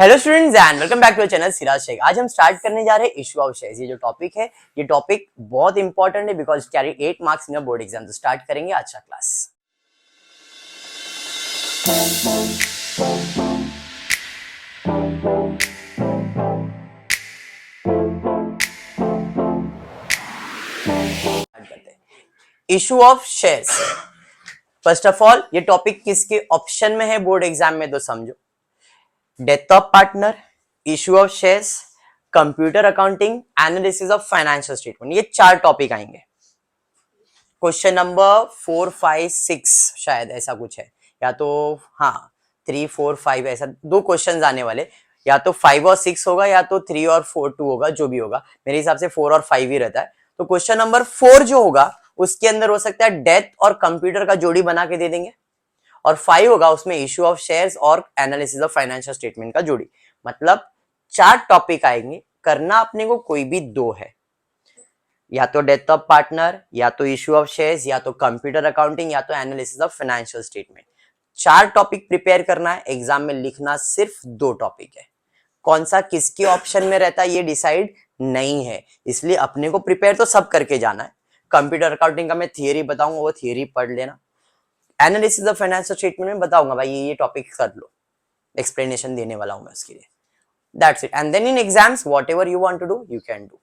Hello students and welcome back to channel Siraj Shaikh. आज हम start करने जा रहे हैं इशू ऑफ शेयर्स। ये जो टॉपिक है, ये टॉपिक बहुत इंपॉर्टेंट है because carry 8 marks in board exam. तो स्टार्ट करेंगे आज का class. Issue of shares. First of all, ये टॉपिक किसके ऑप्शन में है बोर्ड एग्जाम में, तो समझो। Death of partner, issue of shares, computer accounting, analysis of financial statement, ये 4 टॉपिक आएंगे। क्वेश्चन नंबर 4, 5, 6 शायद ऐसा कुछ है, या तो हाँ 3, 4, 5 ऐसा 2 क्वेश्चन आने वाले। या तो 5 और 6 होगा या तो 3 और 4, 2 होगा, जो भी होगा। मेरे हिसाब से 4 और 5 ही रहता है। तो क्वेश्चन नंबर 4 जो होगा उसके अंदर हो सकता है डेथ और कंप्यूटर का जोड़ी बना के दे देंगे, और 5 होगा उसमें इशू ऑफ शेयर्स और एनालिसिस ऑफ फाइनेंशियल स्टेटमेंट का जोड़ी। मतलब 4 टॉपिक आएंगे, करना अपने को कोई भी 2 है, या तो डेथ ऑफ पार्टनर, या तो इशू ऑफ शेयर्स, या तो कंप्यूटर अकाउंटिंग, या तो analysis of financial statement. 4 topic prepare करना है। एग्जाम में लिखना सिर्फ 2 टॉपिक है। कौन सा किसके ऑप्शन में रहता है ये डिसाइड नहीं है, इसलिए अपने को प्रिपेयर तो सब करके जाना है। कंप्यूटर अकाउंटिंग का मैं थियरी बताऊंगा, वो थियरी पढ़ लेना। एनालिसिस ऑफ फाइनेंशियल स्टेटमेंट में बताऊंगा भाई ये टॉपिक कर लो, एक्सप्लेनेशन देने वाला हूं मैं उसके लिए। That's it. And then in exams whatever you want to do you can do.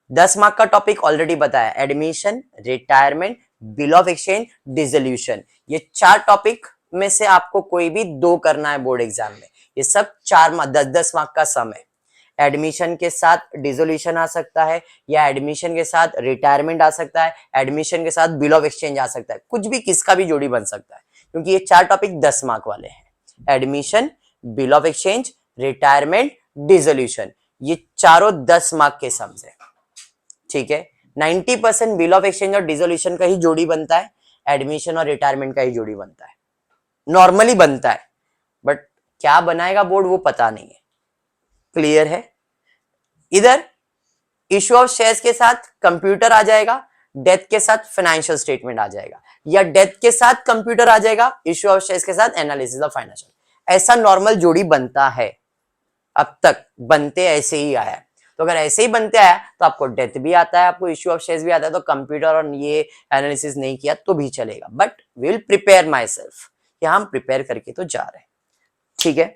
10 mark का टॉपिक ऑलरेडी बताया, admission, retirement, bill of exchange, dissolution. ये 4 टॉपिक में से आपको कोई भी 2 करना है बोर्ड एग्जाम में। ये सब 4 मार्क 10-10 मार्क का सम है। एडमिशन के साथ डिसोल्यूशन आ सकता है, या एडमिशन के साथ रिटायरमेंट आ सकता है, एडमिशन के साथ बिल ऑफ एक्सचेंज आ सकता है, कुछ भी किसका भी जोड़ी बन सकता है, क्योंकि ये 4 टॉपिक 10 मार्क वाले हैं। Admission, bill of exchange, retirement, dissolution, ये चारों 10 मार्क के सम्स है। ठीक है, 90% बिल ऑफ एक्सचेंज और डिसोल्यूशन का ही जोड़ी बनता है, एडमिशन और रिटायरमेंट का ही जोड़ी बनता है, नॉर्मली बनता है, बट क्या बनाएगा बोर्ड वो पता नहीं है। क्लियर है? इधर इशू ऑफ शेयर्स के साथ कंप्यूटर आ जाएगा, डेथ के साथ फाइनेंशियल स्टेटमेंट आ जाएगा, या डेथ के साथ कंप्यूटर आ जाएगा, इशू ऑफ शेयर्स के साथ एनालिसिस ऑफ फाइनेंशियल। ऐसा नॉर्मल जोड़ी बनता है, अब तक बनते ऐसे ही आया है। तो अगर ऐसे ही बनते आया तो आपको डेथ भी आता है, आपको इशू ऑफ शेयर्स भी आता है, तो कंप्यूटर और ये एनालिसिस नहीं किया तो भी चलेगा, but we will prepare myself, कि हम प्रिपेयर करके तो जा रहे हैं। ठीक है,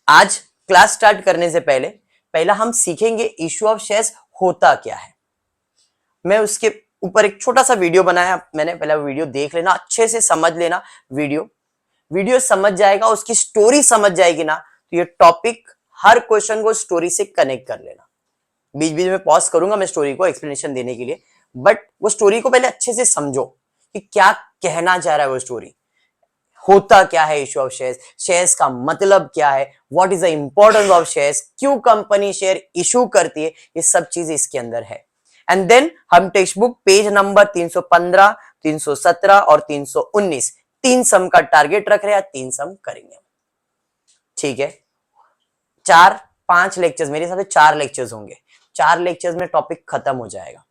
आज क्लास स्टार्ट करने से पहला हम सीखेंगे इशू ऑफ शेयर्स होता क्या है। मैं उसके ऊपर एक छोटा सा वीडियो बनाया मैंने, पहला वीडियो देख लेना, अच्छे से समझ लेना। वीडियो समझ जाएगा, उसकी स्टोरी समझ जाएगी ना, तो ये टॉपिक हर क्वेश्चन को स्टोरी से कनेक्ट कर लेना। बीच बीच में पॉज करूंगा मैं स्टोरी को एक्सप्लेनेशन देने के लिए, बट वो स्टोरी को पहले अच्छे से समझो कि क्या कहना चाह रहा है वो स्टोरी। होता क्या है इशू ऑफ शेयर्स, शेयर्स का मतलब क्या है, what is the importance of shares, क्यों कंपनी शेयर इशू करती है, ये सब चीज इसके अंदर है। एंड देन हम टेक्स्ट बुक पेज नंबर 315, 317 और 319 3 सम का टारगेट रख रहे हैं, 3 सम करेंगे। ठीक है, 4-5 लेक्चर्स, मेरे हिसाब से 4 लेक्चर्स होंगे। 4 लेक्चर्स में टॉपिक खत्म हो जाएगा,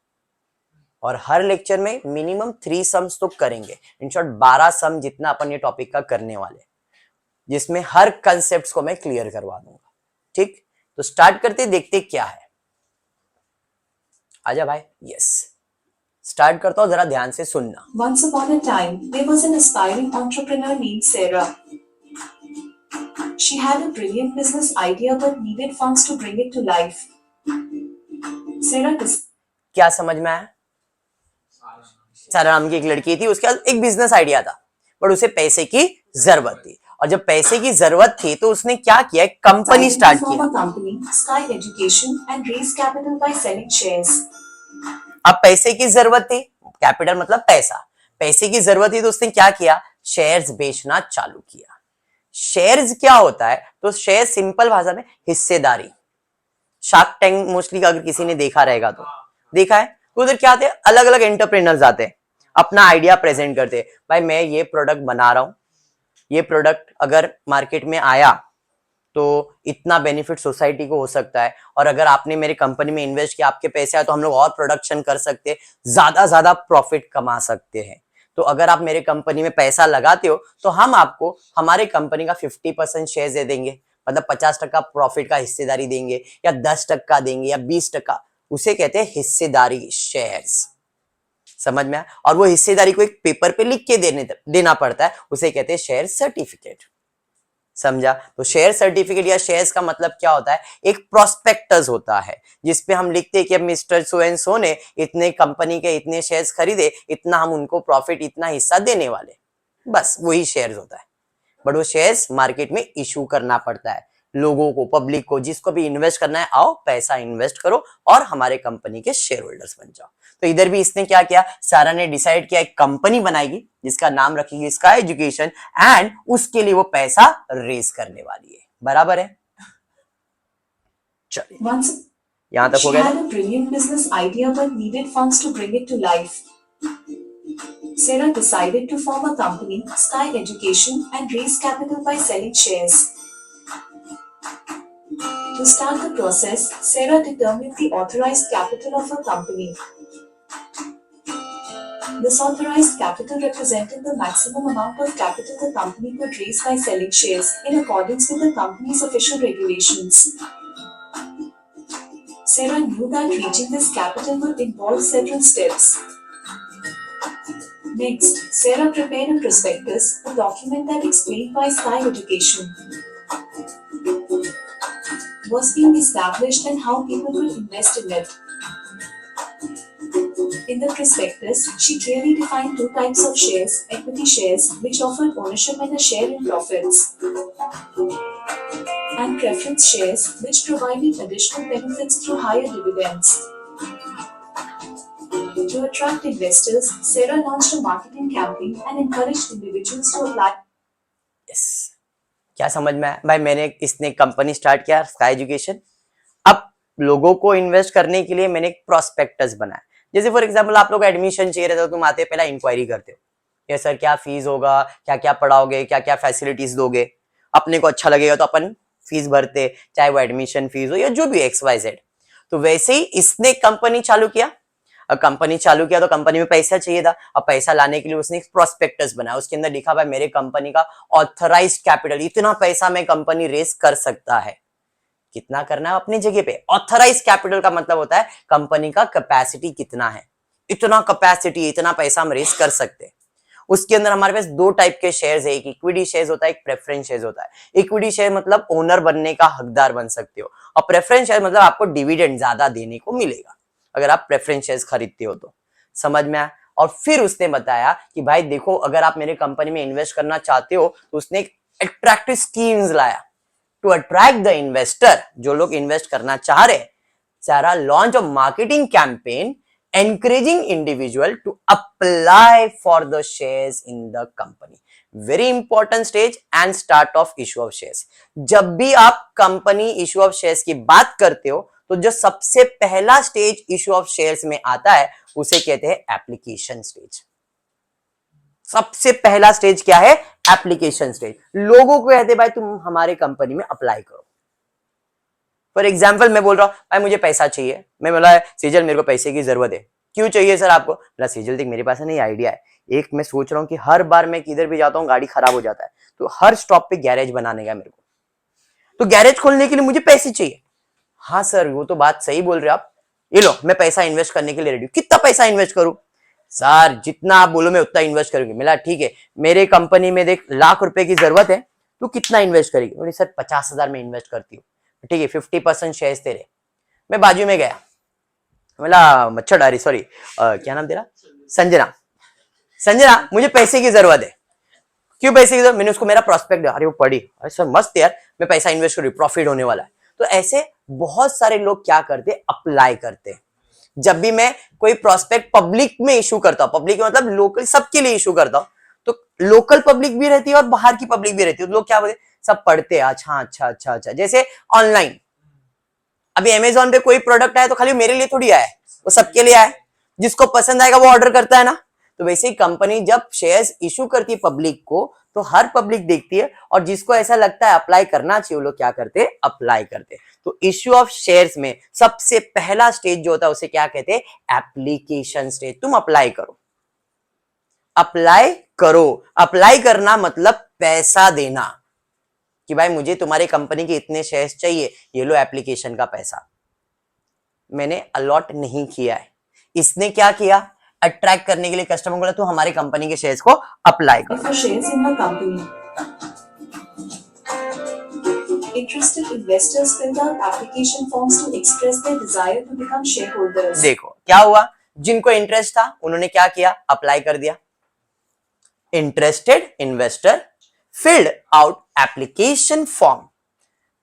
और हर लेक्चर में मिनिमम 3 सम्स तो करेंगे। इन शॉर्ट 12 सम जितना अपन ये टॉपिक का करने वाले, जिसमें हर कंसेप्ट को मैं क्लियर करवा दूंगा। ठीक, तो स्टार्ट करते देखते क्या है। आजा भाई। यस, स्टार्ट करता हूं, जरा ध्यान से सुनना। Once upon a time, there was an aspiring entrepreneur named Sarah. She had a brilliant business idea but needed funds to bring it to life. Sarah क्या समझ में आया? सारा नाम की एक लड़की थी, उसके पास एक बिजनेस आइडिया था, बट उसे पैसे की जरूरत थी, और जब पैसे की जरूरत थी तो उसने क्या किया, एक कंपनी स्टार्ट किया। Sky Education and raised capital by selling shares. अब पैसे की जरूरत थी, कैपिटल मतलब पैसा, पैसे की जरूरत थी तो उसने क्या किया, शेयर्स बेचना चालू किया। शेयर्स क्या होता है, तो शेयर सिंपल भाषा में हिस्सेदारी। शार्क टैंक मोस्टली अगर किसी ने देखा रहेगा तो देखा है, तो उधर क्या आते हैं, अलग अलग एंटरप्रेन्योर्स आते हैं, अपना आइडिया प्रेजेंट करते हैं। भाई मैं ये प्रोडक्ट बना रहा हूं, ये प्रोडक्ट अगर मार्केट में आया तो इतना बेनिफिट सोसाइटी को हो सकता है, और अगर आपने मेरी कंपनी में इन्वेस्ट किया, आपके पैसे आए, तो हम लोग और प्रोडक्शन कर सकते हैं, ज्यादा प्रॉफिट कमा सकते हैं। तो अगर आप मेरे कंपनी में पैसा लगाते हो तो हम आपको हमारे कंपनी का 50% शेयर दे देंगे, मतलब 50% प्रॉफिट का हिस्सेदारी देंगे या 10% देंगे या 20%, उसे कहते हैं हिस्सेदारी शेयर्स। समझ में आया? और वो हिस्सेदारी को एक पेपर पे लिख के देना पड़ता है, उसे कहते हैं शेयर सर्टिफिकेट। समझा? तो शेयर सर्टिफिकेट या शेयर्स का मतलब क्या होता है? एक प्रोस्पेक्टस होता है जिसपे हम लिखते हैं कि अब मिस्टर सो एंड सो ने इतने कंपनी के इतने शेयर्स खरीदे, इतना हम उनको प्रॉफिट, इतना हिस्सा देने वाले, बस वही शेयर्स होता है। बट वो शेयर्स मार्केट में इशू करना पड़ता है लोगों को, पब्लिक को, जिसको भी इन्वेस्ट करना है, आओ पैसा इन्वेस्ट करो और हमारे कंपनी के शेयर होल्डर्स बन जाओ। तो इधर भी इसने क्या किया, सारा ने डिसाइड किया एक कंपनी बनाएगी जिसका नाम रखेगी स्काई एजुकेशन, एंड उसके लिए वो पैसा रेज करने वाली है। बराबर है? चलिए Once यहां तक हो she गया had ना? a brilliant business idea but needed funds to bring it to life. Sarah decided to form a company, Sky Education, and raise capital by selling shares. To start the process, Sarah determined the authorized capital of her company. This authorized capital represented the maximum amount of capital the company could raise by selling shares, in accordance with the company's official regulations. Sarah knew that reaching this capital would involve several steps. Next, Sarah prepared a prospectus, a document that explained why Sky Education was being established and how people could invest in it. In the prospectus, she clearly defined two types of shares: equity shares, which offered ownership and a share in profits, and preference shares, which provided additional benefits through higher dividends. To attract investors, Sarah launched a marketing campaign and encouraged individuals to apply. Yes. क्या समझ में आया भाई? इसने company start किया sky education. अब लोगों को इन्वेस्ट करने के लिए मैंने एक प्रोस्पेक्टस बनाया। जैसे फॉर एग्जांपल आप लोग एडमिशन चाहिए रहता, तो तुम आते पहला इंक्वायरी करते हो, ये सर क्या फीस होगा, क्या क्या पढ़ाओगे, क्या क्या फैसिलिटीज दोगे, अपने को अच्छा लगेगा तो अपन फीस भरते, चाहे वो एडमिशन फीस हो या जो भी XYZ। तो वैसे ही इसने कंपनी चालू किया। कंपनी चालू किया तो कंपनी में पैसा चाहिए था। अब पैसा लाने के लिए उसने एक प्रोस्पेक्टस बनाया, उसके अंदर लिखा भाई मेरे कंपनी का ऑथराइज्ड कैपिटल, इतना पैसा में कंपनी रेस कर सकता है। कितना करना है अपनी जगह पे। ऑथराइज कैपिटल का मतलब होता है कंपनी का कैपेसिटी कितना है, इतना कैपेसिटी, इतना पैसा हम रेस कर सकते हैं। उसके अंदर हमारे पास दो टाइप के शेयर्स है, एक इक्विटी शेयर्स होता है, एक प्रेफरेंस शेयर्स होता है। इक्विटी शेयर मतलब ओनर बनने का हकदार बन सकते हो, और प्रेफरेंस शेयर मतलब आपको डिविडेंड ज्यादा देने को मिलेगा अगर आप प्रेफरेंस शेयर्स खरीदते हो तो। समझ में आया? और फिर उसने बताया कि भाई देखो, अगर आप मेरे कंपनी में इन्वेस्ट करना चाहते हो तो उसने एक अट्रैक्टिव स्कीम्स लाया टू अट्रैक्ट द इन्वेस्टर, जो लोग इन्वेस्ट करना चाह रहे। सारा launch a marketing campaign encouraging individual to apply for the shares in the company. Very important stage and start of issue of shares. जब भी आप कंपनी इशू ऑफ शेयर्स की बात करते हो तो जो सबसे पहला स्टेज इशू ऑफ शेयर्स में आता है उसे कहते हैं एप्लीकेशन स्टेज। सबसे पहला स्टेज क्या है? Application stage. लोगों को कहते हैं भाई तुम हमारे कंपनी में अप्लाई करो। फॉर एग्जाम्पल मैं बोल रहा हूं भाई मुझे पैसा चाहिए, मैं बोला सेजल मेरे को पैसे की जरूरत है। क्यों चाहिए सर आपको? बोला सेजल देख मेरे पास नहीं आइडिया है, एक मैं सोच रहा हूँ कि हर बार मैं किधर भी जाता हूँ गाड़ी खराब हो जाता है, तो हर स्टॉप पे गैरेज बनाने का मेरे को, तो गैरेज खोलने के लिए मुझे पैसे चाहिए। हाँ सर वो तो बात सही बोल रहे आप, ये लो मैं पैसा इन्वेस्ट करने के लिए रेडी हूँ। कितना पैसा इन्वेस्ट करूं? सर जितना आप बोलो मैं उतना इन्वेस्ट करूंगी। मिला ठीक है, मेरे कंपनी में देख ₹1,00,000 की जरूरत है, तू कितना इन्वेस्ट करेगी? बोले सर 50,000 में इन्वेस्ट करती हूँ। ठीक है 50% शेयर्स तेरे। मैं बाजू में गया, बोला मच्छर डारी, सॉरी क्या नाम तेरा? संजना। संजना मुझे पैसे की जरूरत है। क्यों पैसे की जरूरत? मैंने उसको मेरा प्रोस्पेक्ट दिया, अरे वो पढ़ी, अरे सर मस्त यार, मैं पैसा इन्वेस्ट करूँ, प्रॉफिट होने वाला है। तो ऐसे बहुत सारे लोग क्या करते, अप्लाई करते। जब भी मैं कोई प्रोस्पेक्ट पब्लिक में इशू करता हूं, पब्लिक मतलब लोकल सबके लिए इशू करता हूं, तो लोकल पब्लिक भी रहती है और बाहर की पब्लिक भी रहती है। तो लोग क्या बोलते, सब पढ़ते हैं, अच्छा अच्छा अच्छा अच्छा। जैसे ऑनलाइन अभी अमेजोन पे कोई प्रोडक्ट आया तो खाली मेरे लिए थोड़ी आया है, वो सबके लिए आया, जिसको पसंद आएगा वो ऑर्डर करता है ना। तो वैसे ही कंपनी जब शेयर्स इशू करती है पब्लिक को, तो हर पब्लिक देखती है, और जिसको ऐसा लगता है अप्लाई करना चाहिए वो लोग क्या करते हैं, अप्लाई करते हैं। तो इश्यू ऑफ शेयर्स में सबसे पहला स्टेज जो होता है उसे क्या कहते हैं, एप्लीकेशन स्टेज। तुम अप्लाई करो, अप्लाई करो। अप्लाई करना मतलब पैसा देना। कि भाई मुझे तुम्हारी कंपनी के इतने शेयर्स चाहिए, ये लो एप्लीकेशन का पैसा। मैंने अलॉट नहीं किया है। इसने क्या किया, अट्रैक्ट करने के लिए कस्टमर को बोला तू हमारी कंपनी के शेयर्स को अप्लाई कर। For shares in the company. Interested investors filled out application forms to express their desire to become shareholders. देखो क्या हुआ, जिनको इंटरेस्ट था उन्होंने क्या किया, अप्लाई कर दिया। Interested investor filled out application form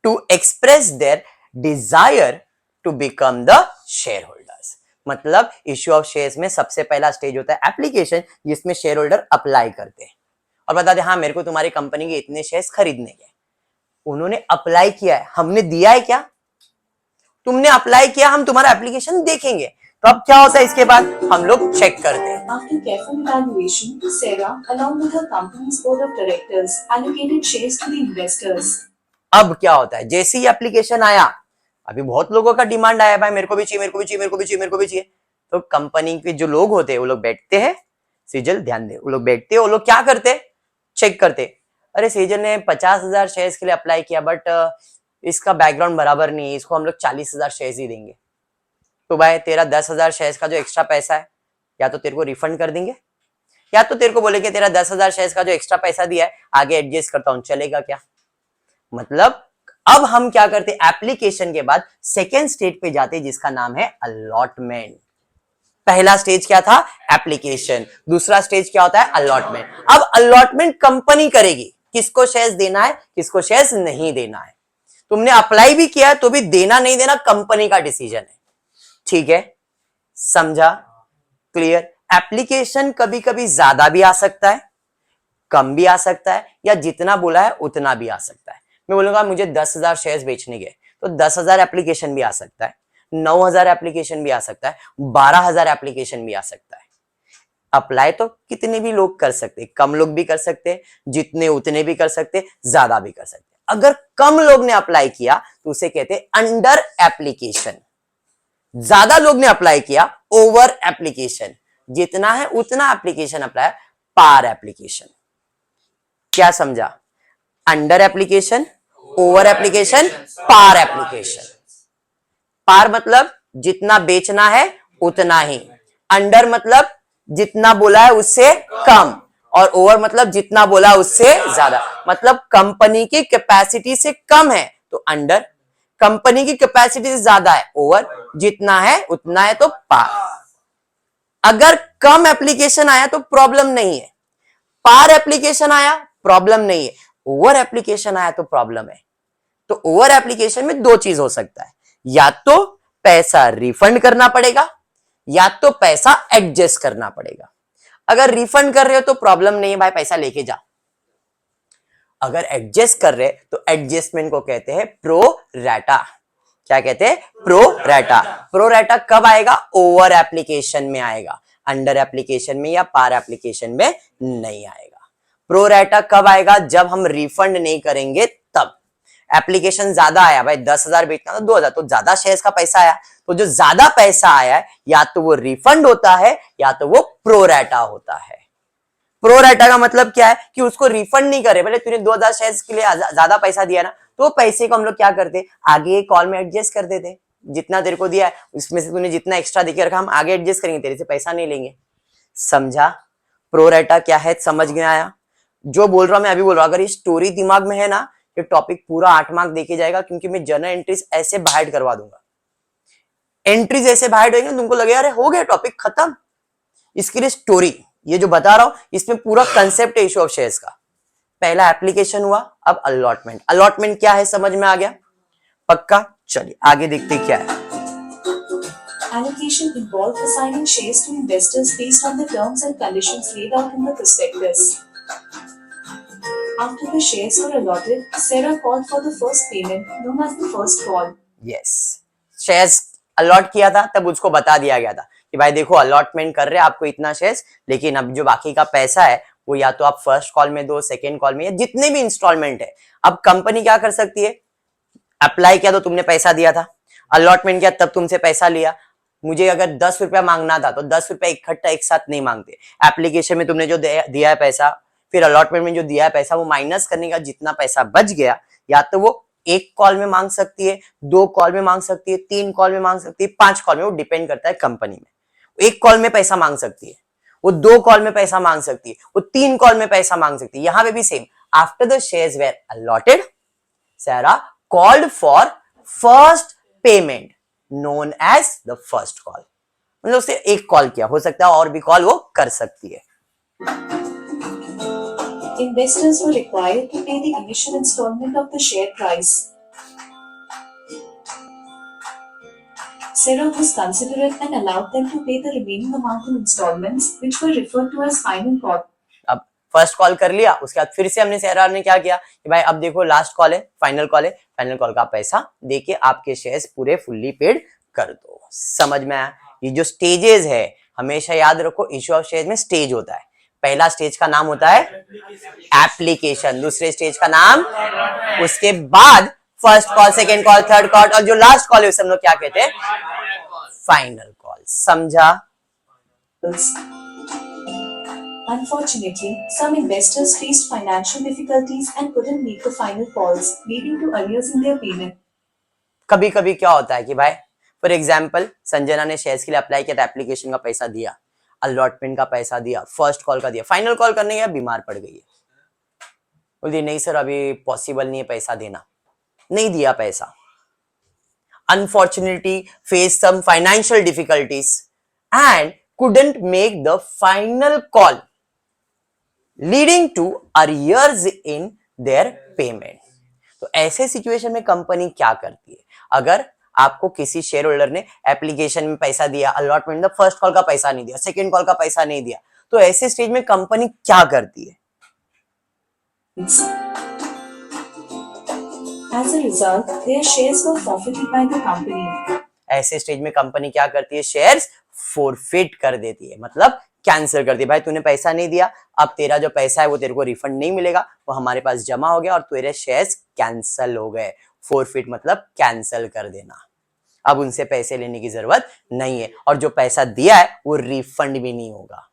to express their desire to become the shareholders। मतलब इश्यू ऑफ शेयर्स में सबसे पहला स्टेज होता है एप्लीकेशन, जिसमें शेयर होल्डर अप्लाई करते हैं और बताते हैं हाँ मेरे को तुम्हारी कंपनी के इतने शेयर्स खरीदने के। उन्होंने अप्लाई किया है, हमने दिया है क्या, तुमने अप्लाई किया, हम तुम्हारा एप्लीकेशन देखेंगे। तो अब क्या होता है, इसके बाद हम लोग चेक करते हैं। After careful evaluation, Sarah, along with her company's board of directors, allocated shares to the investors. अब क्या होता है, जैसे ही एप्लीकेशन आया, अभी बहुत लोगों का डिमांड आया, भाई मेरे को भी चाहिए, मेरे को भी चाहिए, मेरे को भी चाहिए, मेरे को भी चाहिए। तो कंपनी के जो लोग होते हैं वो लोग बैठते हैं, सेजल ध्यान दे, वो लोग बैठते हैं, वो लोग क्या करते, चेक करते, अरे सेजल ने 50,000 शेयर्स के लिए अप्लाई किया, बट इसका बैकग्राउंड बराबर नहीं है, इसको हम लोग 40,000 शेयर्स ही देंगे। तो भाई तेरा 10,000 शेयर्स का जो एक्स्ट्रा पैसा है, या तो तेरे को रिफंड कर देंगे, या तो तेरे को बोलेंगे तेरा 10,000 शेयर्स का जो एक्स्ट्रा पैसा दिया है आगे एडजस्ट करता हूं, चलेगा क्या। मतलब अब हम क्या करते, एप्लीकेशन के बाद सेकेंड स्टेज पे जाते, जिसका नाम है अलॉटमेंट। पहला स्टेज क्या था, एप्लीकेशन, दूसरा स्टेज क्या होता है, अलॉटमेंट। अब अलॉटमेंट कंपनी करेगी, किसको शेयर्स देना है, किसको शेयर्स नहीं देना है। तुमने अप्लाई भी किया है तो भी देना नहीं देना कंपनी का डिसीजन है, ठीक है, समझा, क्लियर। एप्लीकेशन कभी कभी ज्यादा भी आ सकता है, कम भी आ सकता है, या जितना बोला है उतना भी आ सकता है। मैं बोलूंगा मुझे 10,000 शेयर्स बेचने के, तो 10,000 एप्लीकेशन भी आ सकता है, 9,000 एप्लीकेशन भी आ सकता है, 12,000 एप्लीकेशन भी आ सकता है। अप्लाई तो कितने भी लोग कर सकते, कम लोग भी कर सकते, जितने उतने भी कर सकते, ज्यादा भी कर सकते। अगर कम लोग ने अप्लाई किया तो उसे कहते अंडर एप्लीकेशन, ज्यादा लोग ने अप्लाई किया ओवर एप्लीकेशन, जितना है उतना एप्लीकेशन अप्लाई, पार एप्लीकेशन। क्या समझा, अंडर एप्लीकेशन, ओवर एप्लीकेशन, पार एप्लीकेशन। पार मतलब जितना बेचना है उतना ही, अंडर मतलब जितना बोला है उससे कम, और ओवर मतलब जितना बोला है उससे ज्यादा। मतलब कंपनी की कैपेसिटी से कम है तो अंडर, कंपनी की कैपेसिटी से ज्यादा है ओवर, जितना है उतना है तो पार। अगर कम एप्लीकेशन आया तो प्रॉब्लम नहीं है, पार एप्लीकेशन आया प्रॉब्लम नहीं है, ओवर एप्लीकेशन आया तो प्रॉब्लम है। तो ओवर एप्लीकेशन में दो चीज हो सकता है, या तो पैसा रिफंड करना पड़ेगा, या तो पैसा एडजस्ट करना पड़ेगा। अगर रिफंड कर रहे हो तो प्रॉब्लम नहीं है, भाई पैसा लेके जा। अगर एडजस्ट कर रहे तो एडजस्टमेंट को कहते हैं प्रो रैटा। क्या कहते हैं, प्रो रैटा। प्रो रैटा कब आएगा, ओवर एप्लीकेशन में आएगा, अंडर एप्लीकेशन में या पार एप्लीकेशन में नहीं आएगा। प्रो रैटा कब आएगा, जब हम रिफंड नहीं करेंगे तब। एप्लीकेशन ज्यादा आया, भाई 10,000 बेचना तो 2,000, तो ज्यादा शेयर्स का पैसा आया, तो जो ज्यादा पैसा आया है या तो वो रिफंड होता है या तो वो प्रो रैटा होता है। प्रो रैटा का मतलब क्या है कि उसको रिफंड नहीं करे, पहले तूने 2,000 शेयर्स के लिए ज्यादा पैसा दिया ना, तो पैसे को हम लोग क्या करते, आगे कॉल में एडजस्ट कर देते, जितना तेरे को दिया है उसमें से तूने जितना एक्स्ट्रा देके रखा हम आगे एडजस्ट करेंगे, तेरे से पैसा नहीं लेंगे। समझा, प्रो रैटा क्या है, समझ में आया। जो बोल रहा हूं मैं अभी बोल रहा हूं, अगर ये स्टोरी दिमाग में है ना, ये टॉपिक पूरा 8 मार्क देके जाएगा, क्योंकि मैं जर्नल एंट्रीज ऐसे बाहर करवा दूंगा, एंट्रीज ऐसे बाहर होंगे, तुमको लगेगा अरे हो गया टॉपिक खत्म। इसके लिए स्टोरी, ये जो बता रहा हूं इसमें पूरा कंसेप्ट है इशू ऑफ शेयर्स का। पहला एप्लीकेशन हुआ, अब अलॉटमेंट। अलॉटमेंट क्या है समझ में आ गया, पक्का। चलिए आगे देखते क्या है। Allocation involved assigning shares to investors based on the terms and conditions laid out in the prospectus. After the shares were allotted, Sarah called for the first payment, known as the first call. Yes, shares allot किया था तब उसको बता दिया गया था कि भाई देखो अलॉटमेंट कर रहे हैं आपको इतना शेयर्स, लेकिन अब जो बाकी का पैसा है वो या तो आप फर्स्ट कॉल में दो, सेकेंड कॉल में, या जितने भी इंस्टॉलमेंट है। अब कंपनी क्या कर सकती है, अप्लाई किया तो तुमने पैसा दिया था, अलॉटमेंट किया तब तुमसे पैसा लिया। मुझे अगर 10 रुपया मांगना था तो 10 रुपया इकट्ठा एक साथ नहीं मांगते। एप्लीकेशन में तुमने जो दिया है पैसा, फिर अलॉटमेंट में जो दिया है पैसा, वो माइनस करने का जितना पैसा बच गया या तो वो एक कॉल में मांग सकती है, 2 कॉल में मांग सकती है, 3 कॉल में मांग सकती है, 5 कॉल में, वो डिपेंड करता है कंपनी में। एक कॉल में पैसा मांग सकती है, वो 2 कॉल में पैसा मांग सकती है, वो 3 कॉल में पैसा मांग सकती है। यहां पे भी same, after the shares were allotted, Sarah called for first payment known as the first call। मतलब उससे एक कॉल किया, हो सकता है और भी कॉल वो कर सकती है। Investors were required to pay the initial installment of the share price. Sarah was considerate and allowed them to pay the remaining amount in installments, which were referred to as final call. अब first call कर लिया, उसके बाद फिर से हमने सेरा ने क्या किया कि भाई अब देखो लास्ट कॉल है, फाइनल कॉल है, फाइनल कॉल का पैसा देके आपके शेयर्स पूरे फुल्ली पेड कर दो। समझ में आया? ये जो स्टेजेस है, हमेशा याद रखो, इश्यू ऑफ शेयर्स में स्टेज होता है। पहला स्टेज का नाम होता है एप्लीकेशन, दूसरे स्टेज का नाम, उसके बाद first call, second call, third call, और जो लास्ट कॉल है उसे हम लोग क्या कहते हैं? Final call. समझा? Unfortunately, some investors faced financial difficulties and couldn't make the final calls, leading to arrears in their payment. कभी कभी क्या होता है कि भाई फॉर एग्जाम्पल संजना ने शेयर्स के लिए अप्लाई किया था, एप्लीकेशन का पैसा दिया, अलॉटमेंट का पैसा दिया, फर्स्ट कॉल का दिया, फाइनल कॉल करने गया, बीमार पड़ गई है, बोलती नहीं सर अभी पॉसिबल नहीं है पैसा देना, नहीं दिया पैसा। Unfortunately face some financial difficulties and couldn't make the final call, leading to arrears in their payment। तो ऐसे सिचुएशन में कंपनी क्या करती है? अगर आपको किसी शेयर होल्डर ने एप्लीकेशन में पैसा दिया, अलॉटमेंट, फर्स्ट कॉल का पैसा नहीं दिया, सेकेंड कॉल का पैसा नहीं दिया, तो ऐसे स्टेज में कंपनी क्या करती है? As a result, their shares were forfeited by the company. ऐसे स्टेज में कंपनी क्या करती है? शेयर्स फोरफिट कर देती है, मतलब कैंसिल कर दिया। भाई तूने पैसा नहीं दिया, अब तेरा जो पैसा है वो तेरे को रिफंड नहीं मिलेगा, वो हमारे पास जमा हो गया और तेरे शेयर्स कैंसिल हो गए। फोरफिट मतलब कैंसिल कर देना, अब उनसे पैसे लेने की जरूरत नहीं है, और जो पैसा दिया है वो रिफंड भी नहीं होगा।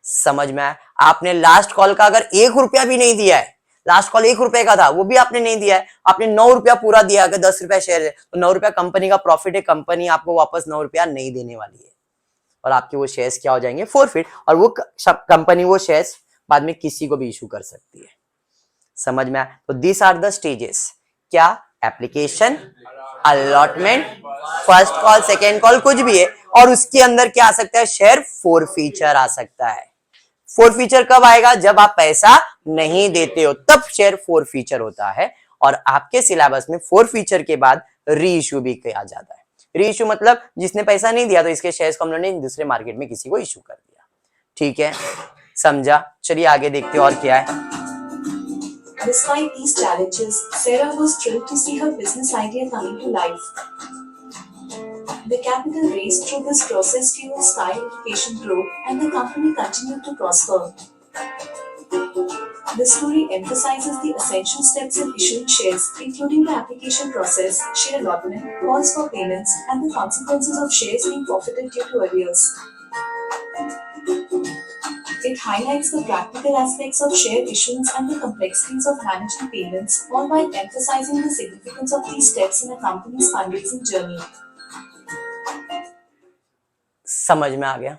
समझ में आया? आपने लास्ट कॉल का अगर 1 रुपया भी नहीं दिया है, लास्ट कॉल 1 रुपए का था, वो भी आपने नहीं दिया है, आपने 9 रुपया पूरा दिया, अगर 10 रुपया शेयर है तो 9 रुपया कंपनी का प्रॉफिट है, कंपनी आपको वापस 9 रुपया नहीं देने वाली है, और आपके वो शेयर्स क्या हो जाएंगे? फोरफिट, और वो कंपनी वो शेयर्स बाद में किसी को भी इशू कर सकती है। समझ में आया? तो दिस आर द स्टेजेस, क्या? Application, allotment, first call, second call, कुछ भी है, और उसके अंदर क्या आ सकता है? शेयर फोरफीचर आ सकता है। फोरफीचर कब आएगा? जब आप पैसा नहीं देते हो, तब शेयर फोरफीचर होता है, और आपके सिलेबस में फोरफीचर के बाद री इश्यू भी किया जाता है। री इश्यू मतलब जिसने पैसा नहीं दिया तो इसके शेयर्स को हम लोगों ने दूसरे मार्केट में किसी को इशू कर दिया। ठीक है, समझा? चलिए आगे देखते हैं और क्या है। Despite these challenges, Sarah was thrilled to see her business idea coming to life. The capital raised through this process fueled Sky Education growth, and the company continued to prosper. The story emphasizes the essential steps in issuing shares, including the application process, share allotment, calls for payments, and the consequences of shares being forfeited due to arrears. It highlights the practical aspects of share issuance and the complexities of managing payments, all while emphasizing the significance of these steps in a company's fundraising journey. समझ में आ गया?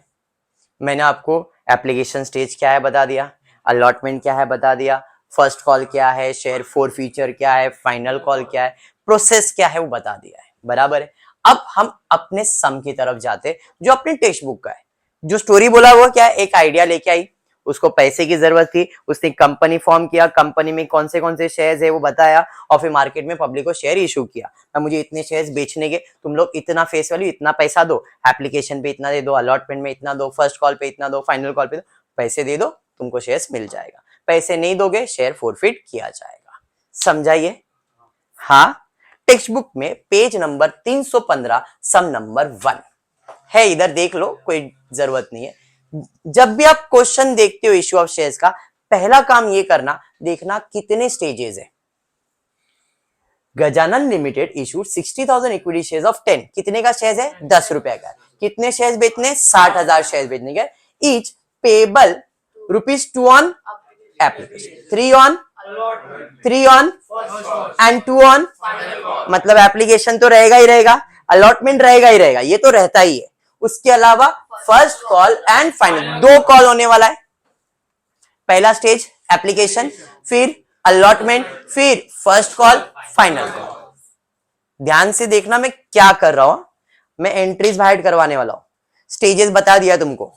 मैंने आपको application stage क्या है बता दिया, allotment क्या है बता दिया, फर्स्ट कॉल क्या है, शेयर फोरफीचर क्या है, फाइनल कॉल क्या है, प्रोसेस क्या है वो बता दिया है। बराबर है? अब हम अपने सम की तरफ जाते, जो अपने टेक्स्ट बुक का है। जो स्टोरी बोला वो क्या है? एक आइडिया लेके आई, उसको पैसे की जरूरत थी, उसने कंपनी फॉर्म किया, कंपनी में कौन से शेयर्स है वो बताया, और फिर मार्केट में पब्लिक को शेयर इशू किया। अब मुझे इतने शेयर्स बेचने के, तुम लोग इतना फेस वैल्यू, इतना पैसा दो, एप्लीकेशन पे इतना दे दो, अलॉटमेंट में इतना दो, फर्स्ट कॉल पे इतना दो, फाइनल कॉल पे दो, पैसे दे दो, तुमको शेयर्स मिल जाएगा। पैसे नहीं दोगे, शेयर फोरफिट किया जाएगा। समझाइए? हाँ, टेक्स्ट बुक में पेज नंबर 315 सम नंबर 1 है, इधर देख लो, कोई जरूरत नहीं है। जब भी आप क्वेश्चन देखते हो इश्यू ऑफ शेयर्स का, पहला काम ये करना, देखना कितने स्टेजेस है। Gajanan limited issued 60,000 equity shares of 10। कितने का शेयर है? 10 रुपए का। कितने शेयर्स बेचने? 60,000 शेयर बेचने के। Each payable ₹2 on application, 3 on 3 on and 2 on, मतलब एप्लीकेशन तो रहेगा ही रहेगा, अलॉटमेंट रहेगा ही रहेगा, ये तो रहता ही है। उसके अलावा first call and final, 2 call होने वाला है। पहला स्टेज एप्लीकेशन, फिर अलॉटमेंट, फिर फर्स्ट कॉल, फाइनल कॉल। ध्यान से देखना मैं क्या कर रहा हूं, मैं एंट्रीज हाइड करवाने वाला हूं, स्टेजेस बता दिया तुमको,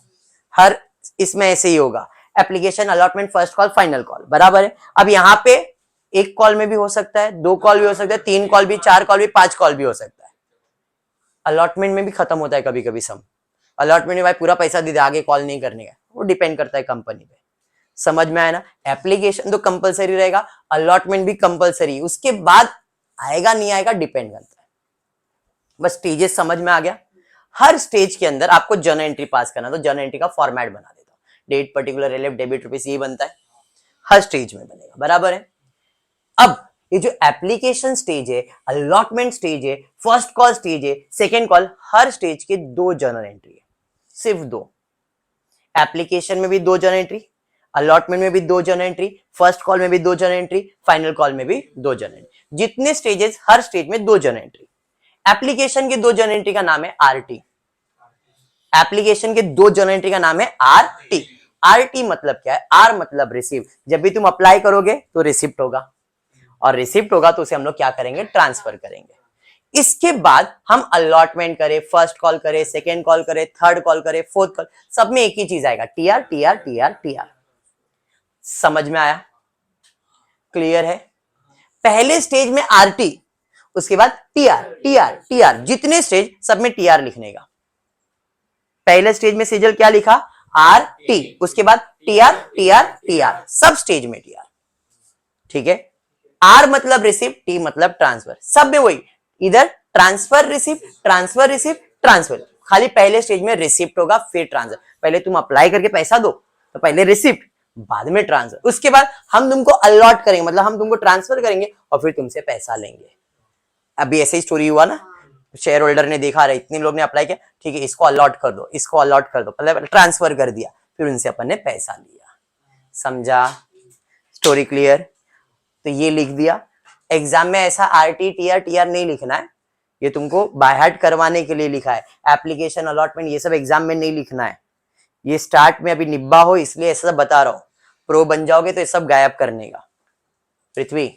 हर इसमें ऐसे ही होगा, application, allotment, first call, final call, बराबर है। अब यहां पे एक कॉल में भी हो सकता है, 2 कॉल भी हो सकता है, 3 कॉल भी, 4 कॉल भी, 5 कॉल भी हो सकता है। अलॉटमेंट में भी खत्म होता है कभी कभी सम, अलॉटमेंट में भाई पूरा पैसा दे दे, आगे कॉल नहीं करने का, वो डिपेंड करता है कंपनी पे। समझ में आया ना? एप्लीकेशन तो कंपलसरी रहेगा, अलॉटमेंट भी कंपलसरी, उसके बाद आएगा नहीं आएगा डिपेंड करता है। बस स्टेजेस समझ में आ गया। हर स्टेज के अंदर आपको जर्नल एंट्री पास करना, तो जर्नल एंट्री का फॉर्मेट बना देता हूं, date, particular, relief, debit, rupees, ये बनता है, हर स्टेज में बनेगा, बराबर है। अब ये जो एप्लीकेशन स्टेज है, अलॉटमेंट स्टेज है, फर्स्ट कॉल स्टेज है, सेकेंड कॉल, हर स्टेज के 2 जर्नल एंट्री है, सिर्फ 2। एप्लीकेशन में भी 2 जर्नल एंट्री, अलॉटमेंट में भी 2 जर्नल एंट्री, फर्स्ट कॉल में भी 2 जर्नल एंट्री, फाइनल कॉल में भी 2 जर्नल एंट्री। जितने स्टेजेस, हर स्टेज में 2 जर्नल एंट्री। एप्लीकेशन के 2 जर्नल एंट्री का नाम है आरटी। एप्लीकेशन के 2 जर्नल एंट्री का नाम है आरटी। आरटी मतलब क्या है? आर मतलब रिसीव, जब भी तुम अप्लाई करोगे तो रिसिप्ट होगा, और रिसिप्ट होगा तो उसे हम लोग क्या करेंगे? ट्रांसफर करेंगे। इसके बाद हम अलॉटमेंट करें, फर्स्ट कॉल करें, सेकेंड कॉल करें, थर्ड कॉल करें, फोर्थ कॉल, सब में एक ही चीज आएगा, टीआर टीआर टीआर टीआर। समझ में आया? क्लियर है? पहले स्टेज में आरटी, उसके बाद टीआर टीआर टीआर, जितने स्टेज सब में टीआर लिखने का। पहले स्टेज में सेजल क्या लिखा? आर टी, उसके बाद टीआर टीआर टीआर, सब स्टेज में टीआर। ठीक है? आर मतलब रिसीव, टी मतलब ट्रांसफर, सब में वही, इधर transfer receive, transfer receive, transfer. खाली पहले स्टेज में रिसिप्ट होगा, फिर ट्रांसफर। पहले तुम अप्लाई करके पैसा दो तो पहले रिसिप्ट, बाद में ट्रांसफर। उसके बाद हम तुमको अलॉट करेंगे, मतलब हम तुमको ट्रांसफर करेंगे और फिर तुमसे पैसा लेंगे। अभी ऐसे ही स्टोरी हुआ ना, शेयर होल्डर ने देखा रहे इतने लोग ने अप्लाई किया, ठीक है इसको अलॉट कर दो, इसको अलॉट कर दो, पहले ट्रांसफर कर दिया, फिर उनसे अपन ने पैसा लिया। समझा? Story clear? तो ये लिख दिया। एग्जाम में ऐसा आरटी टीआर टीआर नहीं लिखना है, ये तुमको बाय हार्ट करवाने के लिए लिखा है। एप्लीकेशन, अलॉटमेंट, ये सब एग्जाम में नहीं लिखना है, ये स्टार्ट में अभी निब्बा हो इसलिए ऐसा सब बता रहा हूं। प्रो बन जाओगे तो ये सब गायब करने का। पृथ्वी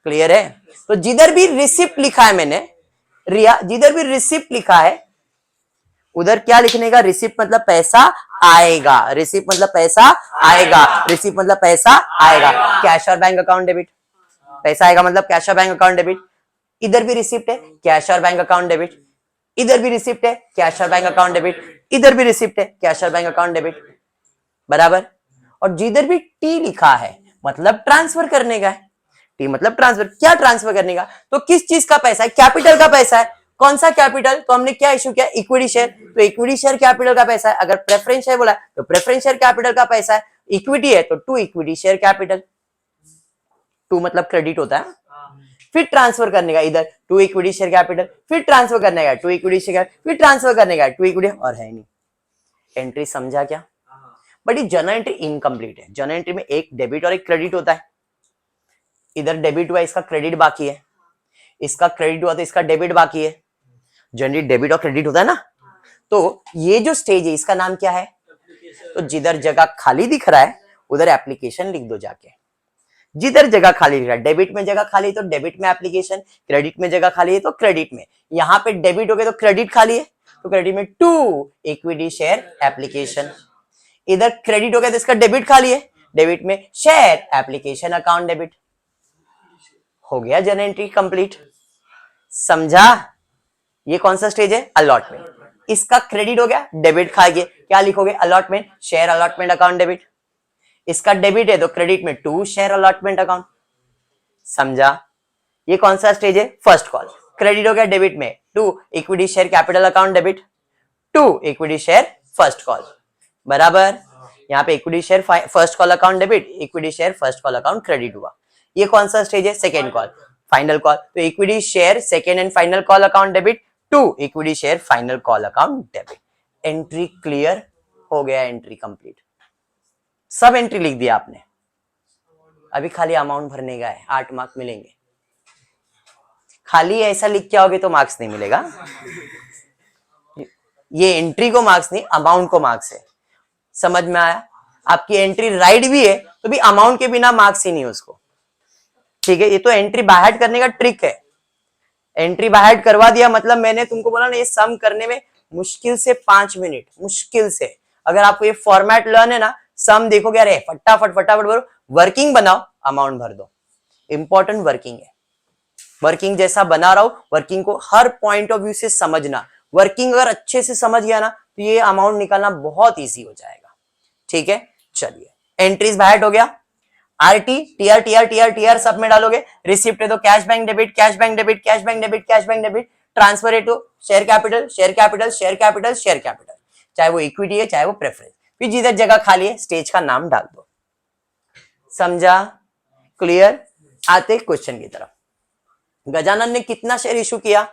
क्लियर है? तो जिधर भी रिसिप्ट लिखा है मैंने, रिया, जिधर भी रिसिप्ट लिखा है उधर क्या लिखने का? रिसिप्ट मतलब पैसा आएगा, रिसिप्ट मतलब पैसा आएगा, रिसिप्ट मतलब पैसा आएगा। कैश और बैंक अकाउंट डेबिट, पैसा आएगा मतलब कैश और बैंक अकाउंट डेबिट। इधर भी रिसिप्ट है, कैश और बैंक अकाउंट डेबिट, इधर भी रिसिप्ट है, कैश और बैंक अकाउंट डेबिट, इधर भी रिसिप्ट है, कैश और बैंक अकाउंट डेबिट, बराबर। और जिधर भी टी लिखा है मतलब ट्रांसफर करने का है, टी मतलब ट्रांसफर। क्या ट्रांसफर करने का? तो किस चीज का पैसा है? कैपिटल का पैसा है। कौन सा कैपिटल? तो हमने क्या इशू किया? इक्विटी शेयर, तो इक्विटी शेयर कैपिटल का पैसा है। अगर प्रेफरेंस शेयर बोला तो प्रेफरेंस शेयर कैपिटल का पैसा है। इक्विटी है तो 2 इक्विटी शेयर कैपिटल, 2 मतलब क्रेडिट होता है। फिर ट्रांसफर करने का, इधर 2 इक्विटी शेयर कैपिटल, फिर ट्रांसफर करने का 2 इक्विटी शेयर, फिर ट्रांसफर करने का 2 इक्विटी, और है नहीं। एंट्री समझा क्या? बट ये जर्नल एंट्री इनकम्प्लीट है। जर्नल एंट्री में एक डेबिट और एक क्रेडिट होता है। इधर डेबिट हुआ, इसका क्रेडिट बाकी है, इसका क्रेडिट हुआ तो इसका डेबिट बाकी है। जनरली डेबिट और क्रेडिट होता है ना। तो ये जो स्टेज है इसका नाम क्या है? तो जिधर जगह खाली दिख रहा है उधर एप्लीकेशन लिख दो जाके। जिधर जगह खाली दिख रहा है, डेबिट में जगह खाली है तो डेबिट में एप्लीकेशन, क्रेडिट में जगह खाली है तो क्रेडिट में। यहाँ पे डेबिट हो गया तो क्रेडिट खाली है तो क्रेडिट में 2 इक्विटी शेयर एप्लीकेशन। इधर क्रेडिट हो गया तो इसका डेबिट खाली है, डेबिट में शेयर एप्लीकेशन अकाउंट डेबिट। हो गया जर्नल एंट्री कंप्लीट। समझा? ये कौन सा स्टेज है? अलॉटमेंट। इसका क्रेडिट हो गया, डेबिट खा गए, क्या लिखोगे? Allotment, share allotment account debit. इसका डेबिट है तो क्रेडिट में 2 शेयर अलॉटमेंट अकाउंट। समझा? ये कौन सा स्टेज है? First call. क्रेडिट हो गया डेबिट में 2 equity share capital account debit, 2 equity share first call, बराबर। यहाँ पे equity share first call account debit, equity share first call account credit हुआ। ये कौन सा स्टेज है? Second call, final call. तो equity share second and final call account debit, 2 equity share final call account debit. Entry clear हो गया, entry complete. सब entry लिख दिया आपने। अभी खाली अमाउंट भरने का है, 8 मार्क मिलेंगे। खाली ऐसा लिख के आओगे तो मार्क्स नहीं मिलेगा। ये एंट्री को मार्क्स नहीं, अमाउंट को मार्क्स है। समझ में आया? आपकी एंट्री राइट भी है तो भी अमाउंट के बिना मार्क्स ही नहीं उसको। ठीक है, ये तो एंट्री बाय हार्ट करने का ट्रिक है। एंट्री बाय हार्ट करवा दिया मतलब मैंने तुमको बोला ना, ये सम करने में मुश्किल से 5 मिनट, मुश्किल से। अगर आपको ये फॉर्मेट लर्न है ना, सम देखोगे, अरे फटाफट फटाफट भरो, वर्किंग बनाओ, अमाउंट भर दो। इंपॉर्टेंट वर्किंग है। वर्किंग जैसा बना रहा हूं, वर्किंग को हर पॉइंट ऑफ व्यू से समझना। वर्किंग अगर अच्छे से समझ गया ना तो ये अमाउंट निकालना बहुत इजी हो जाएगा। ठीक है, चलिए एंट्रीज बाय हार्ट हो गया। RT, TR TR TR TR सब में डालोगे। रिसिप्ट है तो cash bank debit, cash bank debit, cash bank debit, cash bank debit. Transfer है तो share capital, share capital, share capital, share capital, चाहे वो इक्विटी है चाहे वो प्रेफरेंस। फिर जिधर जगह खाली है स्टेज का नाम डाल दो। समझा? क्लियर? आते क्वेश्चन की तरफ। गजानन ने कितना शेयर इशू किया?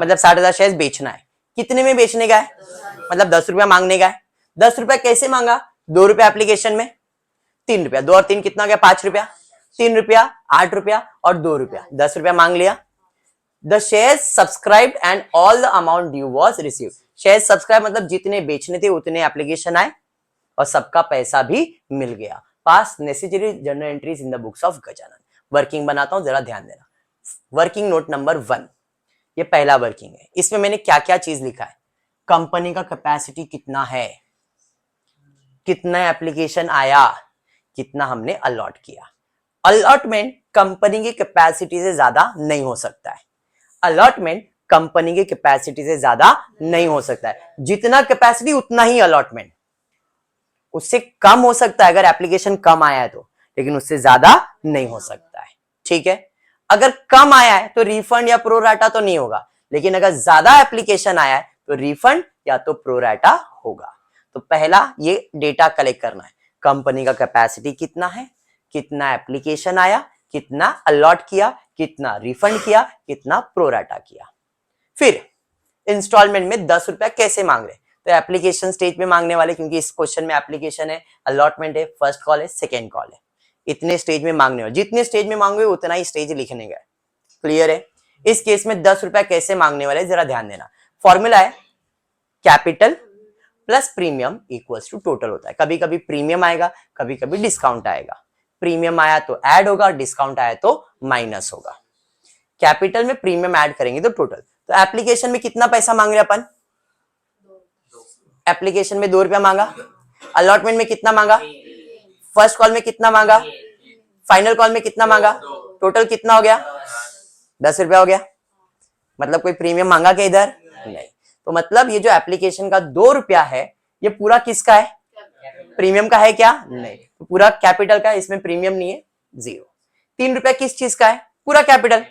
मतलब 60,000 शेयर बेचना है। कितने में बेचने का है? मतलब 10 रुपया मांगने का है। 10 रुपया कैसे मांगा? 2 रुपया एप्लीकेशन में, 3 रुपया, 2 और 3 कितना गया? 5 रुपया। 3 रुपया, 8 रुपया और 2 रुपया, 10 रुपया मांग लिया। The share subscribed and all the amount due was received. Share subscribe मतलब जितने बेचने थे उतने एप्लीकेशन आए और सबका पैसा भी मिल गया। पास necessary journal entries in the books of Gajanan. Working बनाता हूं, जरा ध्यान देना। वर्किंग नोट नंबर 1, ये पहला वर्किंग है। इसमें मैंने क्या क्या चीज लिखा है? कंपनी का कैपेसिटी कितना है, कितना एप्लीकेशन आया, कितना हमने अलॉट किया। अलॉटमेंट कंपनी की कैपेसिटी से ज्यादा नहीं हो सकता है। अलॉटमेंट कंपनी की कैपेसिटी से ज्यादा नहीं हो सकता है। जितना कैपेसिटी उतना ही अलॉटमेंट। उससे कम हो सकता है अगर एप्लीकेशन कम आया है तो, लेकिन उससे ज्यादा नहीं हो सकता है। ठीक है, अगर कम आया है तो रिफंड या प्रोराटा तो नहीं होगा, लेकिन अगर ज्यादा एप्लीकेशन आया है तो रिफंड या तो प्रोराटा होगा। तो पहला ये डेटा कलेक्ट करना है, कंपनी का कैपेसिटी कितना है, कितना एप्लीकेशन आया, कितना अलॉट किया, कितना रिफंड किया, कितना प्रोराटा किया। फिर इंस्टॉलमेंट में 10 रुपया कैसे मांग रहे? तो एप्लीकेशन स्टेज पे मांगने वाले, क्योंकि इस क्वेश्चन में एप्लीकेशन है, अलॉटमेंट है, फर्स्ट कॉल है, सेकेंड कॉल है, इतने स्टेज में मांगने वाले। जितने स्टेज में मांगोगे उतना ही स्टेज लिखने का। क्लियर है? इस केस में 10 रुपया कैसे मांगने वाले जरा ध्यान देना। फॉर्मूला है capital plus premium equals to total होता है। कभी कभी प्रीमियम आएगा, कभी कभी डिस्काउंट आएगा। प्रीमियम आया तो ऐड होगा, डिस्काउंट आया तो माइनस होगा। कैपिटल में प्रीमियम ऐड करेंगे तो टोटल। तो एप्लीकेशन में कितना पैसा मांग रहे अपन? एप्लीकेशन में 2 रुपया मांगा। अलॉटमेंट में कितना मांगा? फर्स्ट कॉल में कितना मांगा? फाइनल कॉल में कितना मांगा? टोटल कितना हो गया? 10 रुपया हो गया। मतलब कोई प्रीमियम मांगा क्या इधर? नहीं। तो मतलब ये जो एप्लीकेशन का 2 रुपया है ये पूरा किसका है? प्रीमियम का है क्या? नहीं। तो पूरा कैपिटल का है, इसमें प्रीमियम नहीं है, 0। 3 रुपया किस चीज का है? पूरा कैपिटल।